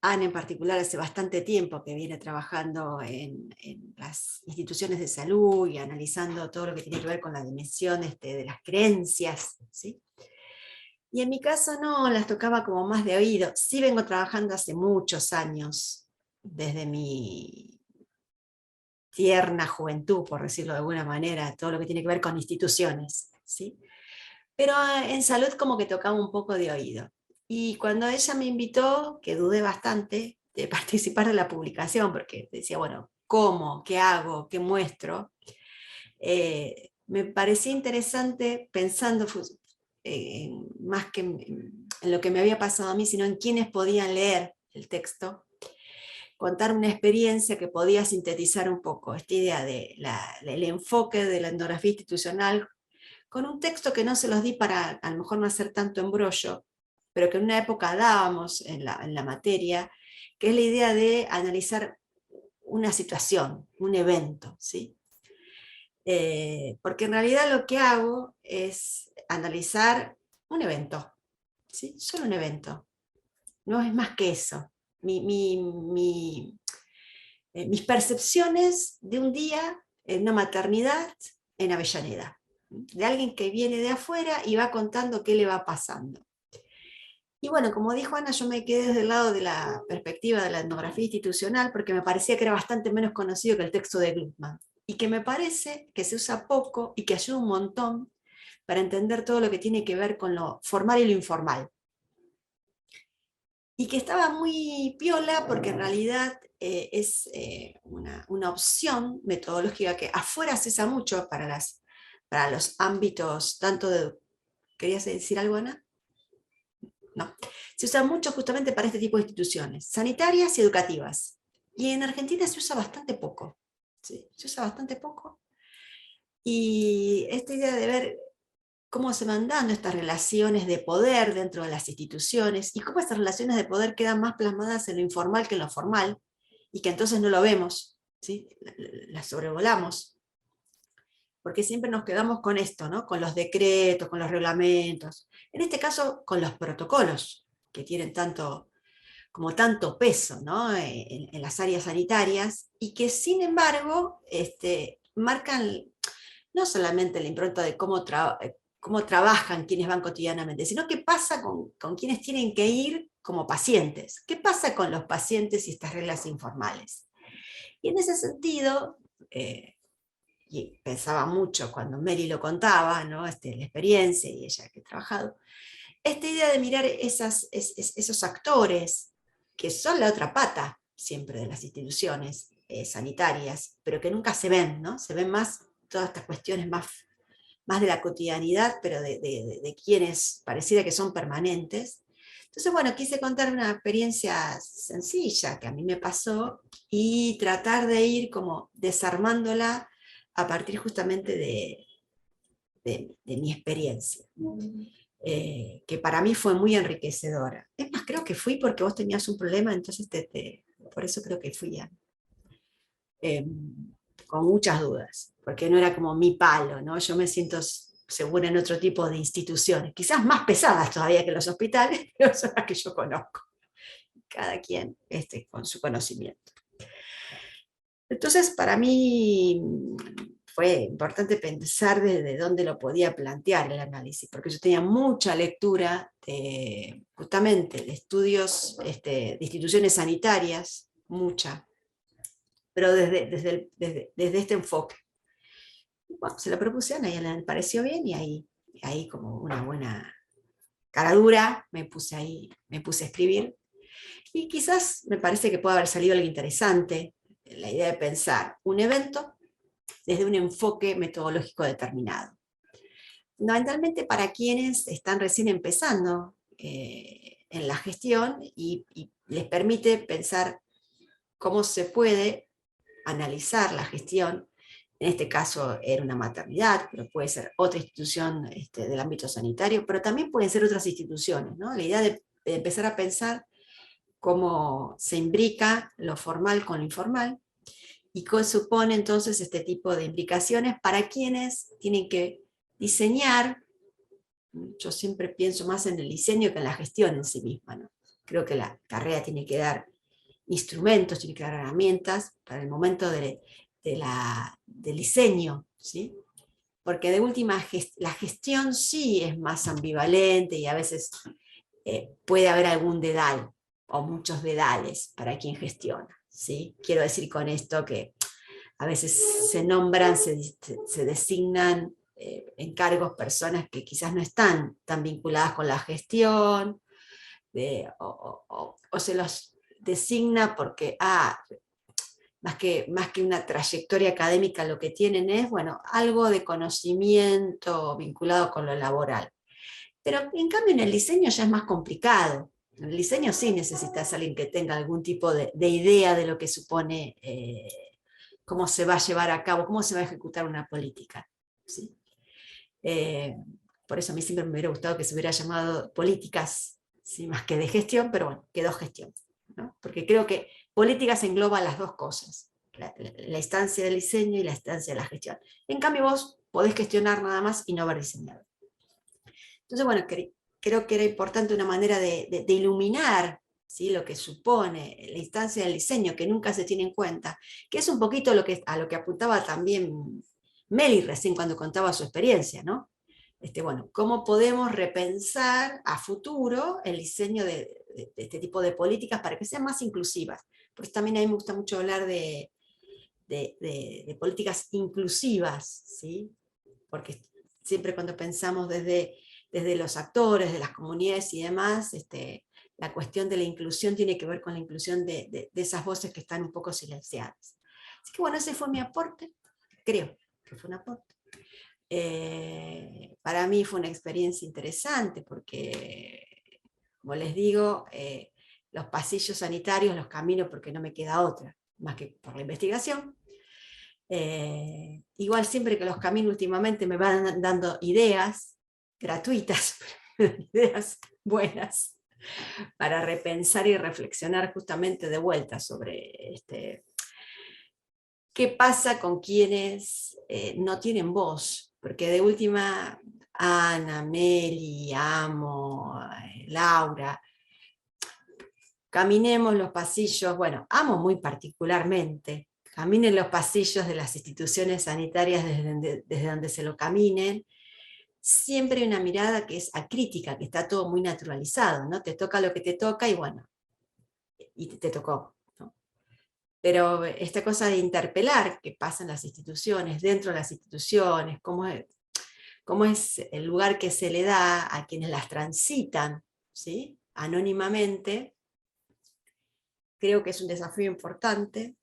Ana en particular, hace bastante tiempo que viene trabajando en las instituciones de salud y analizando todo lo que tiene que ver con la dimensión de las creencias, ¿sí? Y en mi caso no, las tocaba como más de oído. Sí vengo trabajando hace muchos años, desde mi tierna juventud, por decirlo de alguna manera, todo lo que tiene que ver con instituciones, ¿sí? Pero en salud como que tocaba un poco de oído. Y cuando ella me invitó, que dudé bastante de participar de la publicación, porque decía, bueno, ¿cómo? ¿Qué hago? ¿Qué muestro? Me parecía interesante, pensando más que en lo que me había pasado a mí, sino en quiénes podían leer el texto, contar una experiencia que podía sintetizar un poco esta idea del enfoque de la etnografía institucional, con un texto que no se los di para a lo mejor no hacer tanto embrollo, pero que en una época dábamos en la materia, que es la idea de analizar una situación, un evento, ¿sí? Porque en realidad lo que hago es analizar un evento, ¿sí? Solo un evento, no es más que eso. Mis percepciones de un día en una maternidad en Avellaneda, de alguien que viene de afuera y va contando qué le va pasando. Y bueno, como dijo Ana, yo me quedé desde el lado de la perspectiva de la etnografía institucional porque me parecía que era bastante menos conocido que el texto de Gluckman, y que me parece que se usa poco y que ayuda un montón para entender todo lo que tiene que ver con lo formal y lo informal. Y que estaba muy piola porque en realidad es una opción metodológica que afuera se usa mucho para los ámbitos tanto de... ¿Querías decir algo, Ana? No. Se usa mucho justamente para este tipo de instituciones, sanitarias y educativas. Y en Argentina se usa bastante poco. ¿Sí? Se usa bastante poco. Y esta idea de ver cómo se van dando estas relaciones de poder dentro de las instituciones y cómo estas relaciones de poder quedan más plasmadas en lo informal que en lo formal, y que entonces no lo vemos, ¿sí? Las sobrevolamos. Porque siempre nos quedamos con esto, ¿no? Con los decretos, con los reglamentos, en este caso con los protocolos, que tienen tanto peso, ¿no? en las áreas sanitarias, y que sin embargo marcan no solamente la impronta de cómo trabajan quienes van cotidianamente, sino qué pasa con quienes tienen que ir como pacientes, qué pasa con los pacientes y estas reglas informales. Y en ese sentido, y pensaba mucho cuando Mary lo contaba, ¿no? La experiencia y ella que ha trabajado, esta idea de mirar esos actores que son la otra pata siempre de las instituciones sanitarias, pero que nunca se ven, ¿no? Se ven más todas estas cuestiones más de la cotidianidad, pero de quienes pareciera que son permanentes. Entonces, bueno, quise contar una experiencia sencilla que a mí me pasó y tratar de ir como desarmándola a partir justamente de mi experiencia, que para mí fue muy enriquecedora. Es más, creo que fui porque vos tenías un problema, entonces por eso creo que fui con muchas dudas, porque no era como mi palo, ¿no? Yo me siento segura en otro tipo de instituciones, quizás más pesadas todavía que los hospitales, pero son las que yo conozco, cada quien con su conocimiento. Entonces, para mí fue importante pensar desde dónde lo podía plantear el análisis, porque yo tenía mucha lectura justamente de estudios de instituciones sanitarias, mucha, pero desde este enfoque. Bueno, se lo propuse a Ana y a ella le pareció bien, y ahí como una buena cara dura me puse a escribir. Y quizás me parece que puede haber salido algo interesante, la idea de pensar un evento desde un enfoque metodológico determinado. Fundamentalmente para quienes están recién empezando en la gestión y les permite pensar cómo se puede analizar la gestión. En este caso era una maternidad, pero puede ser otra institución del ámbito sanitario, pero también pueden ser otras instituciones, ¿no? La idea de empezar a pensar cómo se imbrica lo formal con lo informal, y qué supone entonces este tipo de implicaciones para quienes tienen que diseñar. Yo siempre pienso más en el diseño que en la gestión en sí misma, ¿no? Creo que la carrera tiene que dar instrumentos, tiene que dar herramientas para el momento del diseño, ¿sí? Porque de última la gestión sí es más ambivalente y a veces puede haber algún dedal o muchos dedales para quien gestiona, ¿sí? Quiero decir con esto que a veces se nombran, se designan en cargos personas que quizás no están tan vinculadas con la gestión, o se los designa porque, más que una trayectoria académica, lo que tienen es, bueno, algo de conocimiento vinculado con lo laboral. Pero en cambio en el diseño ya es más complicado. En el diseño sí necesitas a alguien que tenga algún tipo de idea de lo que supone, cómo se va a llevar a cabo, cómo se va a ejecutar una política, ¿sí? Por eso a mí siempre me hubiera gustado que se hubiera llamado políticas, ¿sí? Más que de gestión, pero bueno, quedó gestión, ¿no? Porque creo que políticas engloba las dos cosas, la instancia del diseño y la instancia de la gestión. En cambio vos podés gestionar nada más y no haber diseñado. Entonces, bueno, creo que era importante una manera de iluminar, ¿sí? Lo que supone la instancia del diseño, que nunca se tiene en cuenta, que es un poquito a lo que apuntaba también Meli recién cuando contaba su experiencia, ¿no? Bueno, cómo podemos repensar a futuro el diseño de este tipo de políticas para que sean más inclusivas. Por eso también a mí me gusta mucho hablar de políticas inclusivas, ¿sí? Porque siempre cuando pensamos desde los actores, de las comunidades y demás, la cuestión de la inclusión tiene que ver con la inclusión de esas voces que están un poco silenciadas. Así que bueno, ese fue mi aporte, creo que fue un aporte. Para mí fue una experiencia interesante porque, como les digo, los pasillos sanitarios los camino porque no me queda otra, más que por la investigación. Igual siempre que los camino últimamente me van dando ideas gratuitas, ideas buenas, para repensar y reflexionar justamente de vuelta sobre qué pasa con quienes no tienen voz, porque de última, Ana, Meli, Amo, Laura, caminemos los pasillos, bueno, Amo muy particularmente, caminen los pasillos de las instituciones sanitarias desde donde se lo caminen, siempre hay una mirada que es acrítica, que está todo muy naturalizado, ¿no? Te toca lo que te toca y bueno, y te tocó, ¿no? Pero esta cosa de interpelar qué pasa en las instituciones, dentro de las instituciones, cómo es el lugar que se le da a quienes las transitan, ¿sí? Anónimamente, creo que es un desafío importante.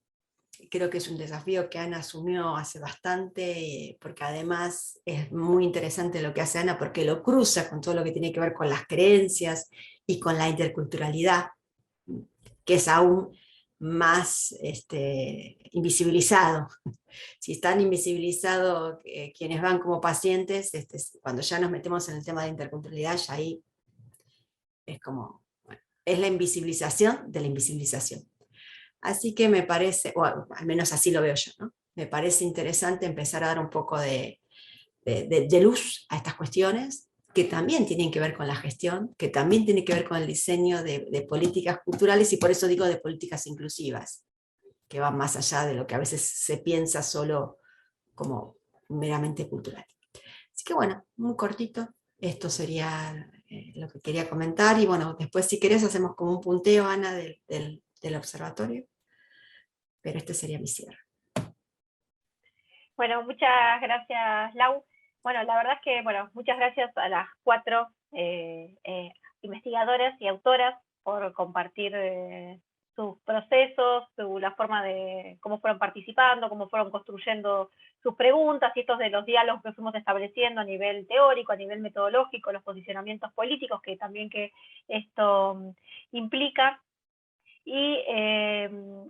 Creo que es un desafío que Ana asumió hace bastante, porque además es muy interesante lo que hace Ana, porque lo cruza con todo lo que tiene que ver con las creencias y con la interculturalidad, que es aún más invisibilizado. Si están invisibilizados quienes van como pacientes, cuando ya nos metemos en el tema de interculturalidad, ya ahí es como, bueno, es la invisibilización de la invisibilización. Así que me parece, o al menos así lo veo yo, ¿no? Me parece interesante empezar a dar un poco de luz a estas cuestiones, que también tienen que ver con la gestión, que también tienen que ver con el diseño de políticas culturales, y por eso digo de políticas inclusivas, que van más allá de lo que a veces se piensa solo como meramente cultural. Así que bueno, muy cortito, esto sería lo que quería comentar, y bueno, después si querés hacemos como un punteo, Ana, del observatorio. Pero este sería mi cierre. Bueno, muchas gracias, Lau. Bueno, la verdad es que, bueno, muchas gracias a las 4 investigadoras y autoras por compartir sus procesos, la forma de cómo fueron participando, cómo fueron construyendo sus preguntas, y estos de los diálogos que fuimos estableciendo a nivel teórico, a nivel metodológico, los posicionamientos políticos que también que esto implica. Y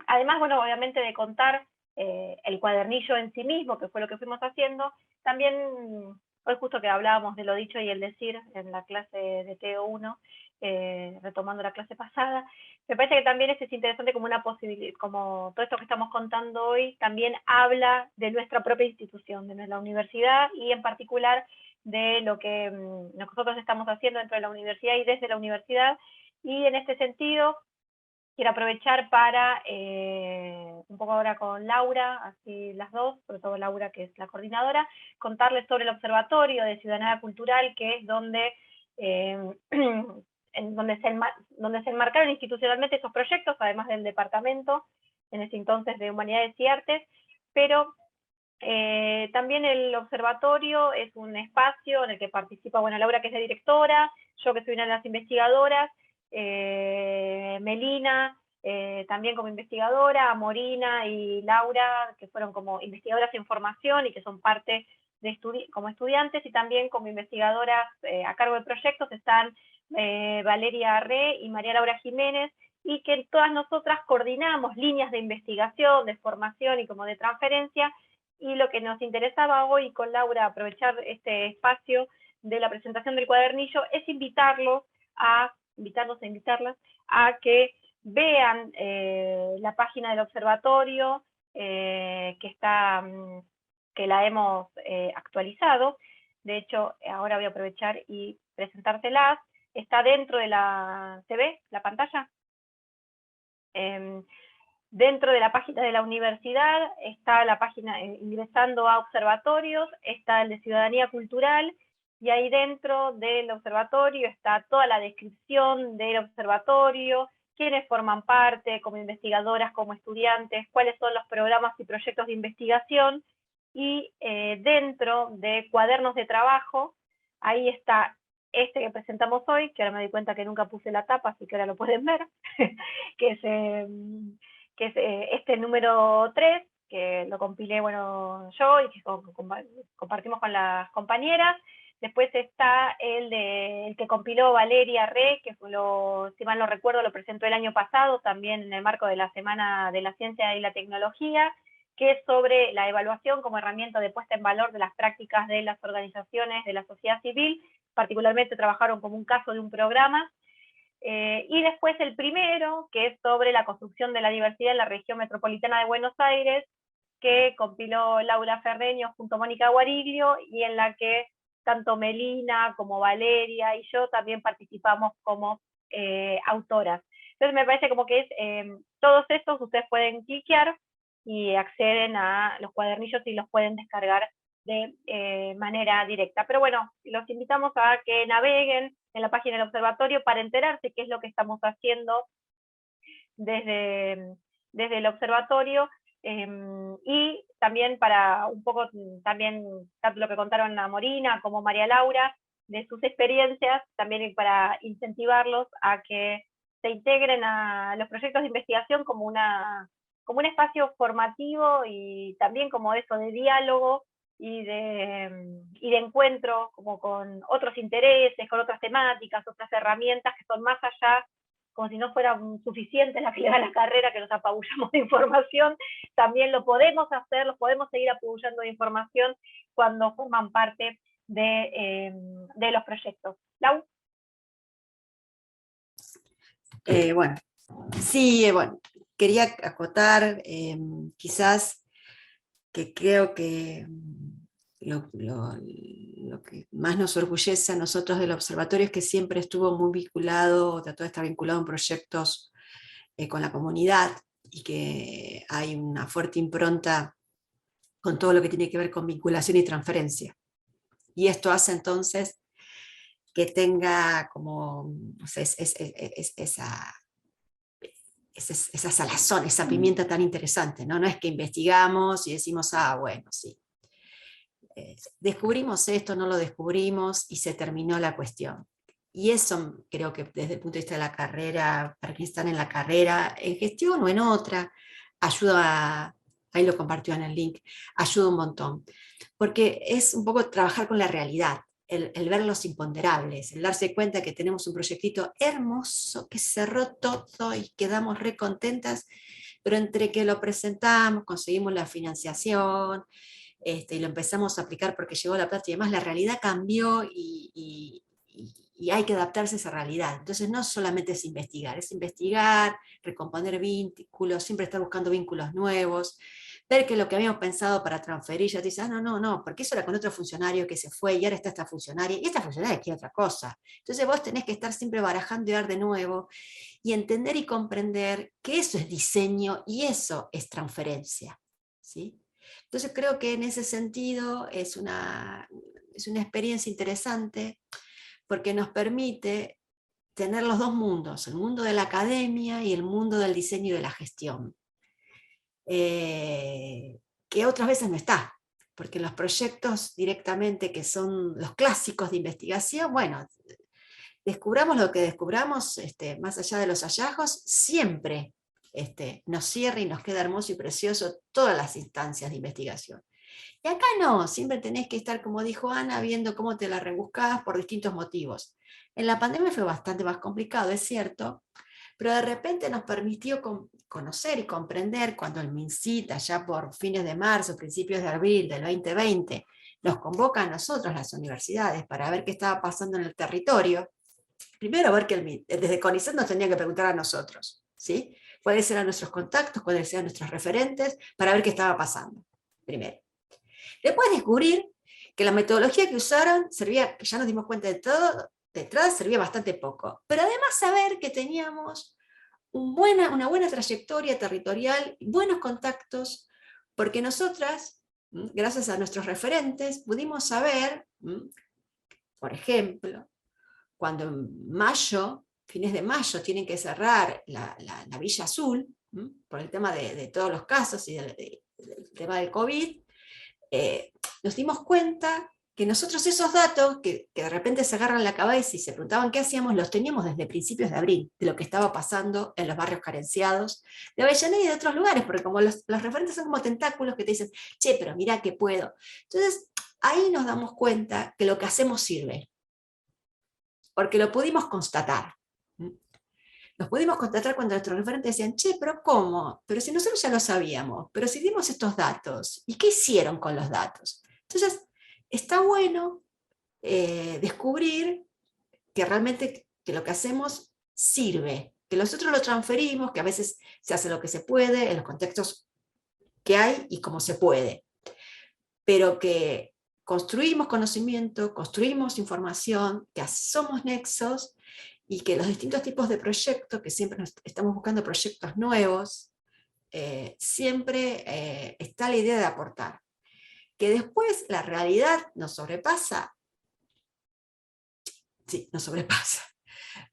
además, bueno, obviamente de contar el cuadernillo en sí mismo, que fue lo que fuimos haciendo, también, hoy justo que hablábamos de lo dicho y el decir en la clase de TO1, retomando la clase pasada, me parece que también es interesante como una posibilidad, como todo esto que estamos contando hoy, también habla de nuestra propia institución, de la universidad, y en particular de lo que nosotros estamos haciendo dentro de la universidad y desde la universidad, Y en este sentido, quiero aprovechar para, un poco ahora con Laura, así las dos, sobre todo Laura, que es la coordinadora, contarles sobre el Observatorio de Ciudadanía Cultural, que es donde, donde se enmarcaron institucionalmente esos proyectos, además del departamento, en ese entonces de Humanidades y Artes, pero también el observatorio es un espacio en el que participa, bueno, Laura, que es la directora, yo que soy una de las investigadoras, Melina, también como investigadora, Morina y Laura, que fueron como investigadoras en formación y que son parte de como estudiantes, y también como investigadoras a cargo de proyectos están Valeria Arré y María Laura Jiménez, y que todas nosotras coordinamos líneas de investigación, de formación y como de transferencia. Y lo que nos interesaba hoy con Laura, aprovechar este espacio de la presentación del cuadernillo, es invitarlos e invitarlas a que vean la página del observatorio, que la hemos actualizado. De hecho, ahora voy a aprovechar y presentárselas. Está dentro de la... ¿Se ve la pantalla? Dentro de la página de la universidad está la página, ingresando a observatorios, está el de Ciudadanía Cultural, y ahí dentro del observatorio está toda la descripción del observatorio, quiénes forman parte, como investigadoras, como estudiantes, cuáles son los programas y proyectos de investigación, y dentro de cuadernos de trabajo, ahí está este que presentamos hoy, que ahora me doy cuenta que nunca puse la tapa, así que ahora lo pueden ver, que es este número 3, que lo compilé, bueno, yo y que compartimos con las compañeras. Después está el que compiló Valeria Arré, que si mal no recuerdo lo presentó el año pasado, también en el marco de la Semana de la Ciencia y la Tecnología, que es sobre la evaluación como herramienta de puesta en valor de las prácticas de las organizaciones de la sociedad civil. Particularmente trabajaron como un caso de un programa. Y después el primero, que es sobre la construcción de la diversidad en la región metropolitana de Buenos Aires, que compiló Laura Ferreño junto a Mónica Guariglio, y en la que tanto Melina como Valeria y yo también participamos como autoras. Entonces me parece como que todos estos ustedes pueden cliquear y acceden a los cuadernillos y los pueden descargar de manera directa. Pero bueno, los invitamos a que naveguen en la página del observatorio para enterarse qué es lo que estamos haciendo desde el observatorio, y también para un poco, también tanto lo que contaron a Morina como María Laura, de sus experiencias, también para incentivarlos a que se integren a los proyectos de investigación como un espacio formativo y también como eso de diálogo y de encuentro como con otros intereses, con otras temáticas, otras herramientas que son más allá, como si no fueran suficientes las que le da la carrera, que nos apabullamos de información. También lo podemos hacer, los podemos seguir apabullando de información cuando forman parte de los proyectos. Lau. Bueno, sí, bueno, quería acotar quizás que creo que lo que más nos orgullece a nosotros del observatorio es que siempre estuvo muy vinculado, trató de estar vinculado en proyectos con la comunidad, y que hay una fuerte impronta con todo lo que tiene que ver con vinculación y transferencia. Y esto hace entonces que tenga como esa salazón, esa pimienta tan interesante, ¿no? No es que investigamos y decimos, bueno, sí, descubrimos esto, no lo descubrimos y se terminó la cuestión. Y eso creo que desde el punto de vista de la carrera, para quienes están en la carrera, en gestión o en otra, ayuda, ahí lo compartió en el link, ayuda un montón. Porque es un poco trabajar con la realidad, el ver los imponderables, el darse cuenta que tenemos un proyectito hermoso, que cerró todo y quedamos re contentas, pero entre que lo presentamos, conseguimos la financiación, y lo empezamos a aplicar porque llegó la plata y demás, la realidad cambió y y hay que adaptarse a esa realidad. Entonces no solamente es investigar, recomponer vínculos, siempre estar buscando vínculos nuevos, ver que lo que habíamos pensado para transferir, ya te dices, no, porque eso era con otro funcionario que se fue y ahora está esta funcionaria, y esta funcionaria quiere otra cosa. Entonces vos tenés que estar siempre barajando y dar de nuevo, y entender y comprender que eso es diseño y eso es transferencia, ¿sí? Entonces creo que en ese sentido es una experiencia interesante, porque nos permite tener los dos mundos, el mundo de la academia y el mundo del diseño y de la gestión, que otras veces no está, porque los proyectos directamente que son los clásicos de investigación, bueno, descubramos lo que descubramos, más allá de los hallazgos, siempre nos cierra y nos queda hermoso y precioso todas las instancias de investigación. Y acá no, siempre tenés que estar, como dijo Ana, viendo cómo te la rebuscás por distintos motivos. En la pandemia fue bastante más complicado, es cierto, pero de repente nos permitió conocer y comprender cuando el MinSIT, allá por fines de marzo, principios de abril del 2020, nos convoca a nosotros, las universidades, para ver qué estaba pasando en el territorio. Primero, ver que desde CONICET nos tenía que preguntar a nosotros, ¿sí? Cuáles eran nuestros contactos, cuáles eran nuestros referentes, para ver qué estaba pasando, primero. Después descubrir que la metodología que usaron servía, que ya nos dimos cuenta de todo, de entrada servía bastante poco. Pero además saber que teníamos una buena trayectoria territorial, buenos contactos, porque nosotras, gracias a nuestros referentes, pudimos saber, por ejemplo, cuando en mayo, fines de mayo, tienen que cerrar la Villa Azul, por el tema de todos los casos y del tema del COVID, nos dimos cuenta que nosotros esos datos, que de repente se agarran la cabeza y se preguntaban qué hacíamos, los teníamos desde principios de abril, de lo que estaba pasando en los barrios carenciados, de Avellaneda y de otros lugares, porque como los referentes son como tentáculos que te dicen, che, pero mirá que puedo. Entonces, ahí nos damos cuenta que lo que hacemos sirve, porque lo pudimos constatar. Nos pudimos constatar cuando nuestros referentes decían, che, pero ¿cómo? Pero si nosotros ya lo sabíamos, pero si dimos estos datos, ¿y qué hicieron con los datos? Entonces, está bueno descubrir que realmente que lo que hacemos sirve, que nosotros lo transferimos, que a veces se hace lo que se puede, en los contextos que hay y como se puede, pero que construimos conocimiento, construimos información, que somos nexos, y que los distintos tipos de proyectos, que siempre estamos buscando proyectos nuevos, siempre está la idea de aportar. Que después la realidad nos sobrepasa, sí, nos sobrepasa.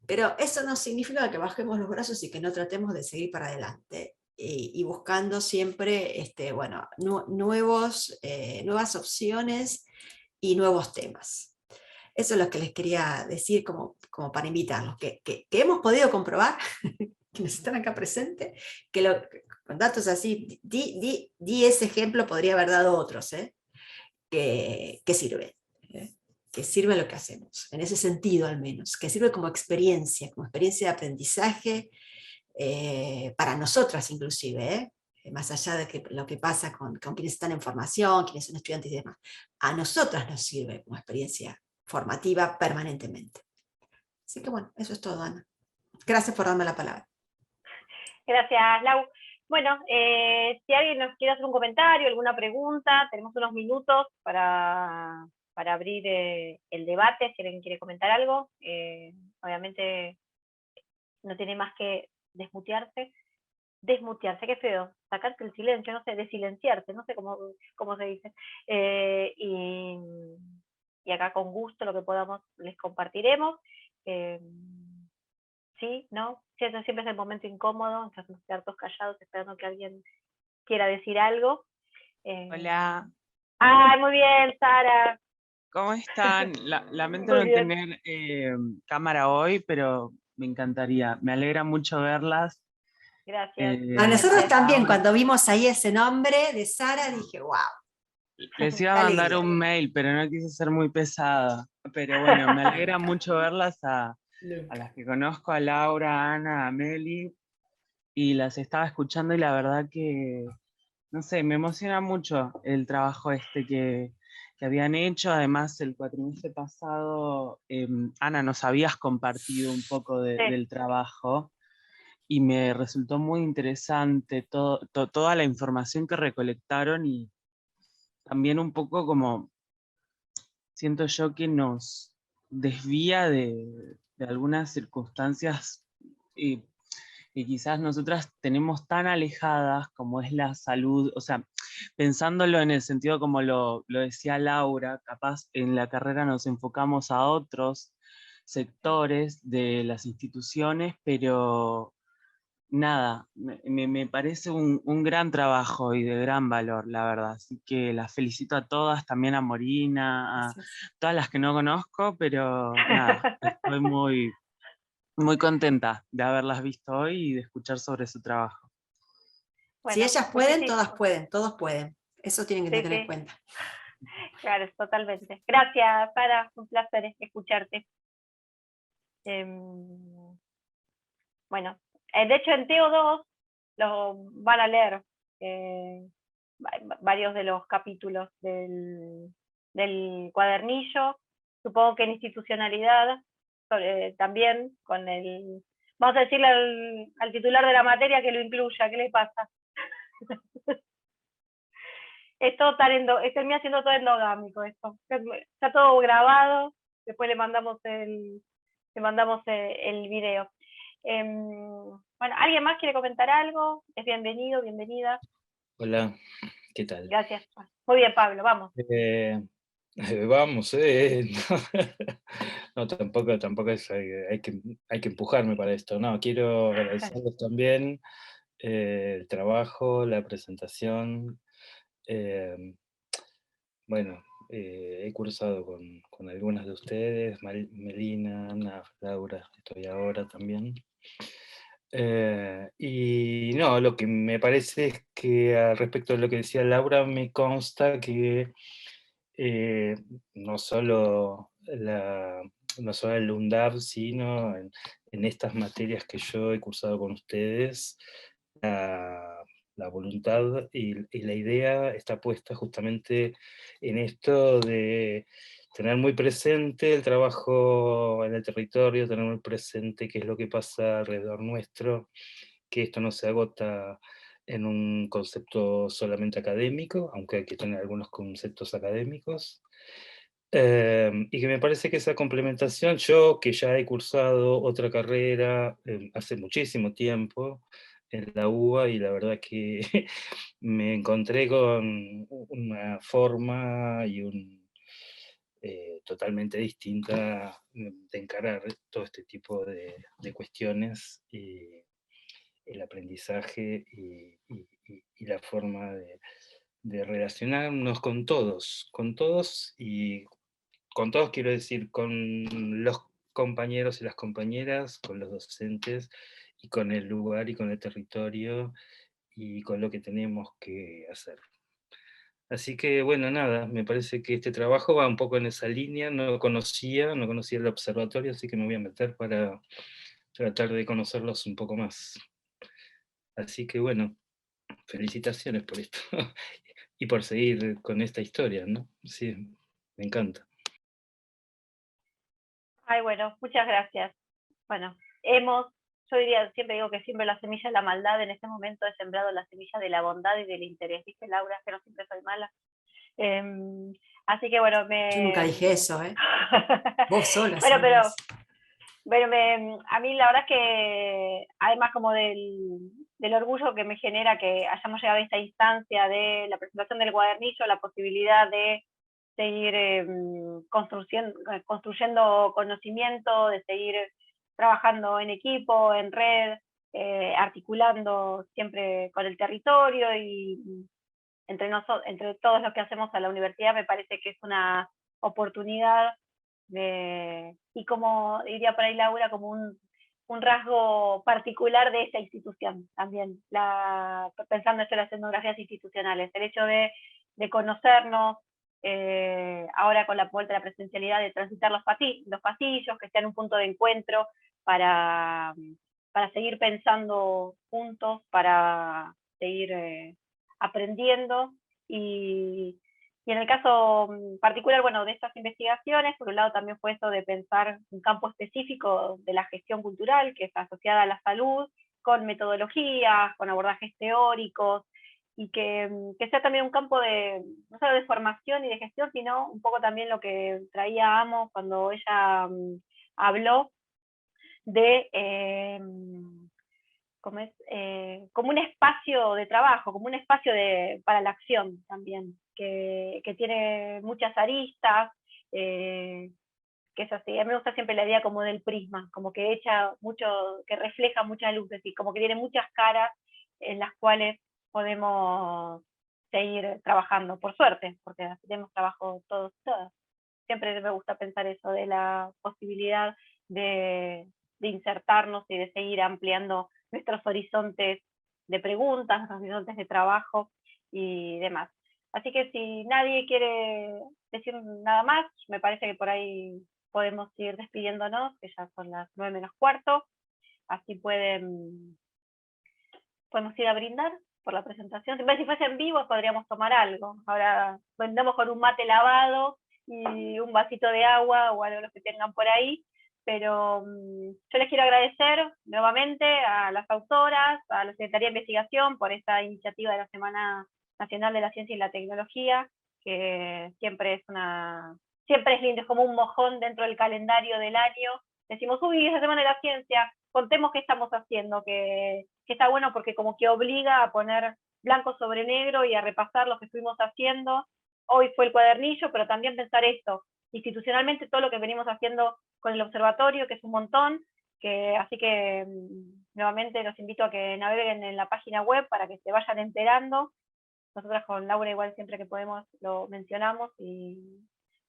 Pero eso no significa que bajemos los brazos y que no tratemos de seguir para adelante. Y buscando siempre nuevas opciones y nuevos temas. Eso es lo que les quería decir como para invitarlos, que hemos podido comprobar, que nos están acá presentes, que con datos así, di ese ejemplo, podría haber dado otros, que sirve. Que sirve lo que hacemos, en ese sentido al menos, que sirve como experiencia de aprendizaje para nosotras inclusive, más allá de lo que pasa con quienes están en formación, quienes son estudiantes y demás. A nosotras nos sirve como experiencia formativa permanentemente. Así que bueno, eso es todo, Ana. Gracias por darme la palabra. Gracias, Lau. Bueno, si alguien nos quiere hacer un comentario, alguna pregunta, tenemos unos minutos para abrir el debate, si alguien quiere comentar algo. Obviamente no tiene más que desmutearse, qué feo, sacarte el silencio, no sé, desilenciarse, no sé cómo se dice. Y acá con gusto lo que podamos les compartiremos. Sí, ¿no? Siempre es el momento incómodo, estamos todos callados esperando que alguien quiera decir algo. Hola. ¡Ay, muy bien, Sara! ¿Cómo están? Lamento no tener cámara hoy, pero me encantaría. Me alegra mucho verlas. Gracias. A nosotros también, cuando vimos ahí ese nombre de Sara, dije, wow. Les iba a mandar un mail, pero no quise ser muy pesada. Pero bueno, me alegra mucho verlas a las que conozco, a Laura, a Ana, a Meli, y las estaba escuchando y la verdad que, no sé, me emociona mucho el trabajo que que habían hecho. Además, el cuatrimestre pasado, Ana, nos habías compartido un poco del trabajo y me resultó muy interesante toda la información que recolectaron y también un poco como siento yo que nos desvía de algunas circunstancias que quizás nosotras tenemos tan alejadas como es la salud, o sea, pensándolo en el sentido como lo decía Laura, capaz en la carrera nos enfocamos a otros sectores de las instituciones, pero nada, me parece un gran trabajo y de gran valor, la verdad. Así que las felicito a todas, también a Morina, a todas las que no conozco, pero nada, estoy muy, muy contenta de haberlas visto hoy y de escuchar sobre su trabajo. Bueno, si ellas pueden, todas pueden, todos pueden. Eso tienen que tener en cuenta. Claro, totalmente. Gracias, Sara, un placer escucharte. Bueno, de hecho en TO2 lo van a leer varios de los capítulos del cuadernillo, supongo que en institucionalidad, también con vamos a decirle al titular de la materia que lo incluya, ¿qué le pasa? Termina siendo todo endogámico esto, está todo grabado, después le mandamos el video. Bueno, ¿alguien más quiere comentar algo? Es bienvenido, bienvenida. Hola, ¿qué tal? Gracias. Muy bien, Pablo, vamos. Vamos, no, tampoco es, hay que empujarme para esto, no, quiero agradecerles también el trabajo, la presentación. Bueno, he cursado con algunas de ustedes, Melina, Ana, Laura, estoy ahora también. Y no, lo que me parece es que respecto a lo que decía Laura, me consta que no solo el UNDAB, sino en estas materias que yo he cursado con ustedes, la voluntad y la idea está puesta justamente en esto de tener muy presente el trabajo en el territorio, tener muy presente qué es lo que pasa alrededor nuestro, que esto no se agota en un concepto solamente académico, aunque hay que tener algunos conceptos académicos, y que me parece que esa complementación, yo que ya he cursado otra carrera hace muchísimo tiempo en la UBA, y la verdad que me encontré con una forma y totalmente distinta de encarar todo este tipo de cuestiones, y el aprendizaje y la forma de relacionarnos con todos, y con todos quiero decir con los compañeros y las compañeras, con los docentes, y con el lugar y con el territorio, y con lo que tenemos que hacer. Así que bueno, nada, me parece que este trabajo va un poco en esa línea, no conocía el observatorio, así que me voy a meter para tratar de conocerlos un poco más. Así que bueno, felicitaciones por esto y por seguir con esta historia, ¿no? Sí, me encanta. Ay, bueno, muchas gracias. Bueno, yo siempre digo que siempre la semilla de la maldad, en este momento he sembrado la semilla de la bondad y del interés, dice Laura, que no siempre soy mala. Así que bueno, Yo nunca dije eso, ¿eh? Vos sola. Bueno, a mí la verdad es que, además como del orgullo que me genera que hayamos llegado a esta instancia de la presentación del cuadernillo, la posibilidad de seguir construyendo conocimiento, de seguir trabajando en equipo, en red, articulando siempre con el territorio y entre todos los que hacemos a la universidad, me parece que es una oportunidad y como diría por ahí Laura, como un rasgo particular de esta institución también, pensando en las etnografías institucionales, el hecho de conocernos, ahora con la vuelta a la presencialidad, de transitar los pasillos, que sean un punto de encuentro para seguir pensando juntos, para seguir aprendiendo y Y en el caso particular, bueno, de estas investigaciones, por un lado también fue eso de pensar un campo específico de la gestión cultural, que es asociada a la salud, con metodologías, con abordajes teóricos, y que sea también un campo de, no solo de formación y de gestión, sino un poco también lo que traía Amo cuando ella habló de como un espacio de trabajo, como un espacio para la acción también, que tiene muchas aristas, que es así. A mí me gusta siempre la idea como del prisma, como que echa mucho, que refleja muchas luces y como que tiene muchas caras en las cuales podemos seguir trabajando, por suerte, porque tenemos trabajo todos y todas. Siempre me gusta pensar eso, de la posibilidad de insertarnos y de seguir ampliando nuestros horizontes de preguntas, nuestros horizontes de trabajo y demás. Así que si nadie quiere decir nada más, me parece que por ahí podemos ir despidiéndonos, que ya son las 9:45, así podemos ir a brindar por la presentación. Si fuese en vivo podríamos tomar algo. Ahora vendemos con un mate lavado y un vasito de agua o algo que tengan por ahí, pero yo les quiero agradecer nuevamente a las autoras, a la Secretaría de Investigación por esta iniciativa de la Semana Nacional de la Ciencia y la Tecnología, que siempre es lindo, es como un mojón dentro del calendario del año. Decimos, uy, es la Semana de la Ciencia, contemos qué estamos haciendo, que está bueno porque como que obliga a poner blanco sobre negro y a repasar lo que estuvimos haciendo. Hoy fue el cuadernillo, pero también pensar esto, institucionalmente todo lo que venimos haciendo con el observatorio, que es un montón, así que nuevamente los invito a que naveguen en la página web para que se vayan enterando. Nosotras con Laura igual siempre que podemos lo mencionamos, y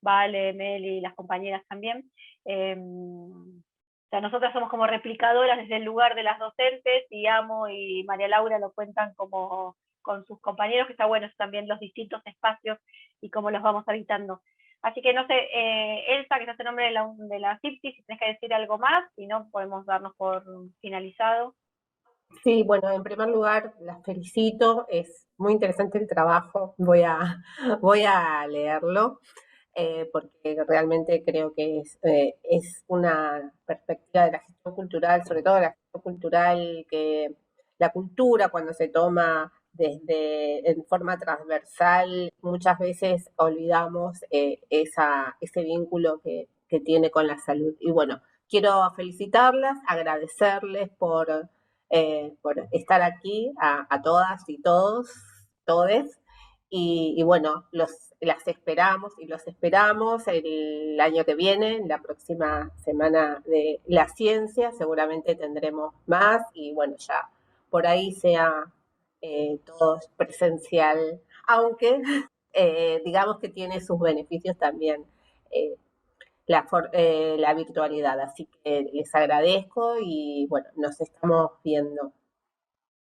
Vale, Meli y las compañeras también. O sea, nosotras somos como replicadoras desde el lugar de las docentes, y Amo y María Laura lo cuentan como con sus compañeros, que está bueno también los distintos espacios y cómo los vamos habitando. Así que no sé, Elsa, que es el nombre de la CIPSI, si tenés que decir algo más, si no, podemos darnos por finalizado. Sí, bueno, en primer lugar, las felicito, es muy interesante el trabajo, voy a leerlo, porque realmente creo que es una perspectiva de la gestión cultural, sobre todo la gestión cultural, que la cultura cuando se toma en forma transversal, muchas veces olvidamos ese vínculo que tiene con la salud. Y bueno, quiero felicitarlas, agradecerles por estar aquí a todas y todos, todes. Y bueno, las esperamos y los esperamos el año que viene, en la próxima Semana de la Ciencia, seguramente tendremos más y bueno, ya por ahí sea todo presencial, aunque digamos que tiene sus beneficios también la virtualidad. Así que les agradezco y bueno, nos estamos viendo.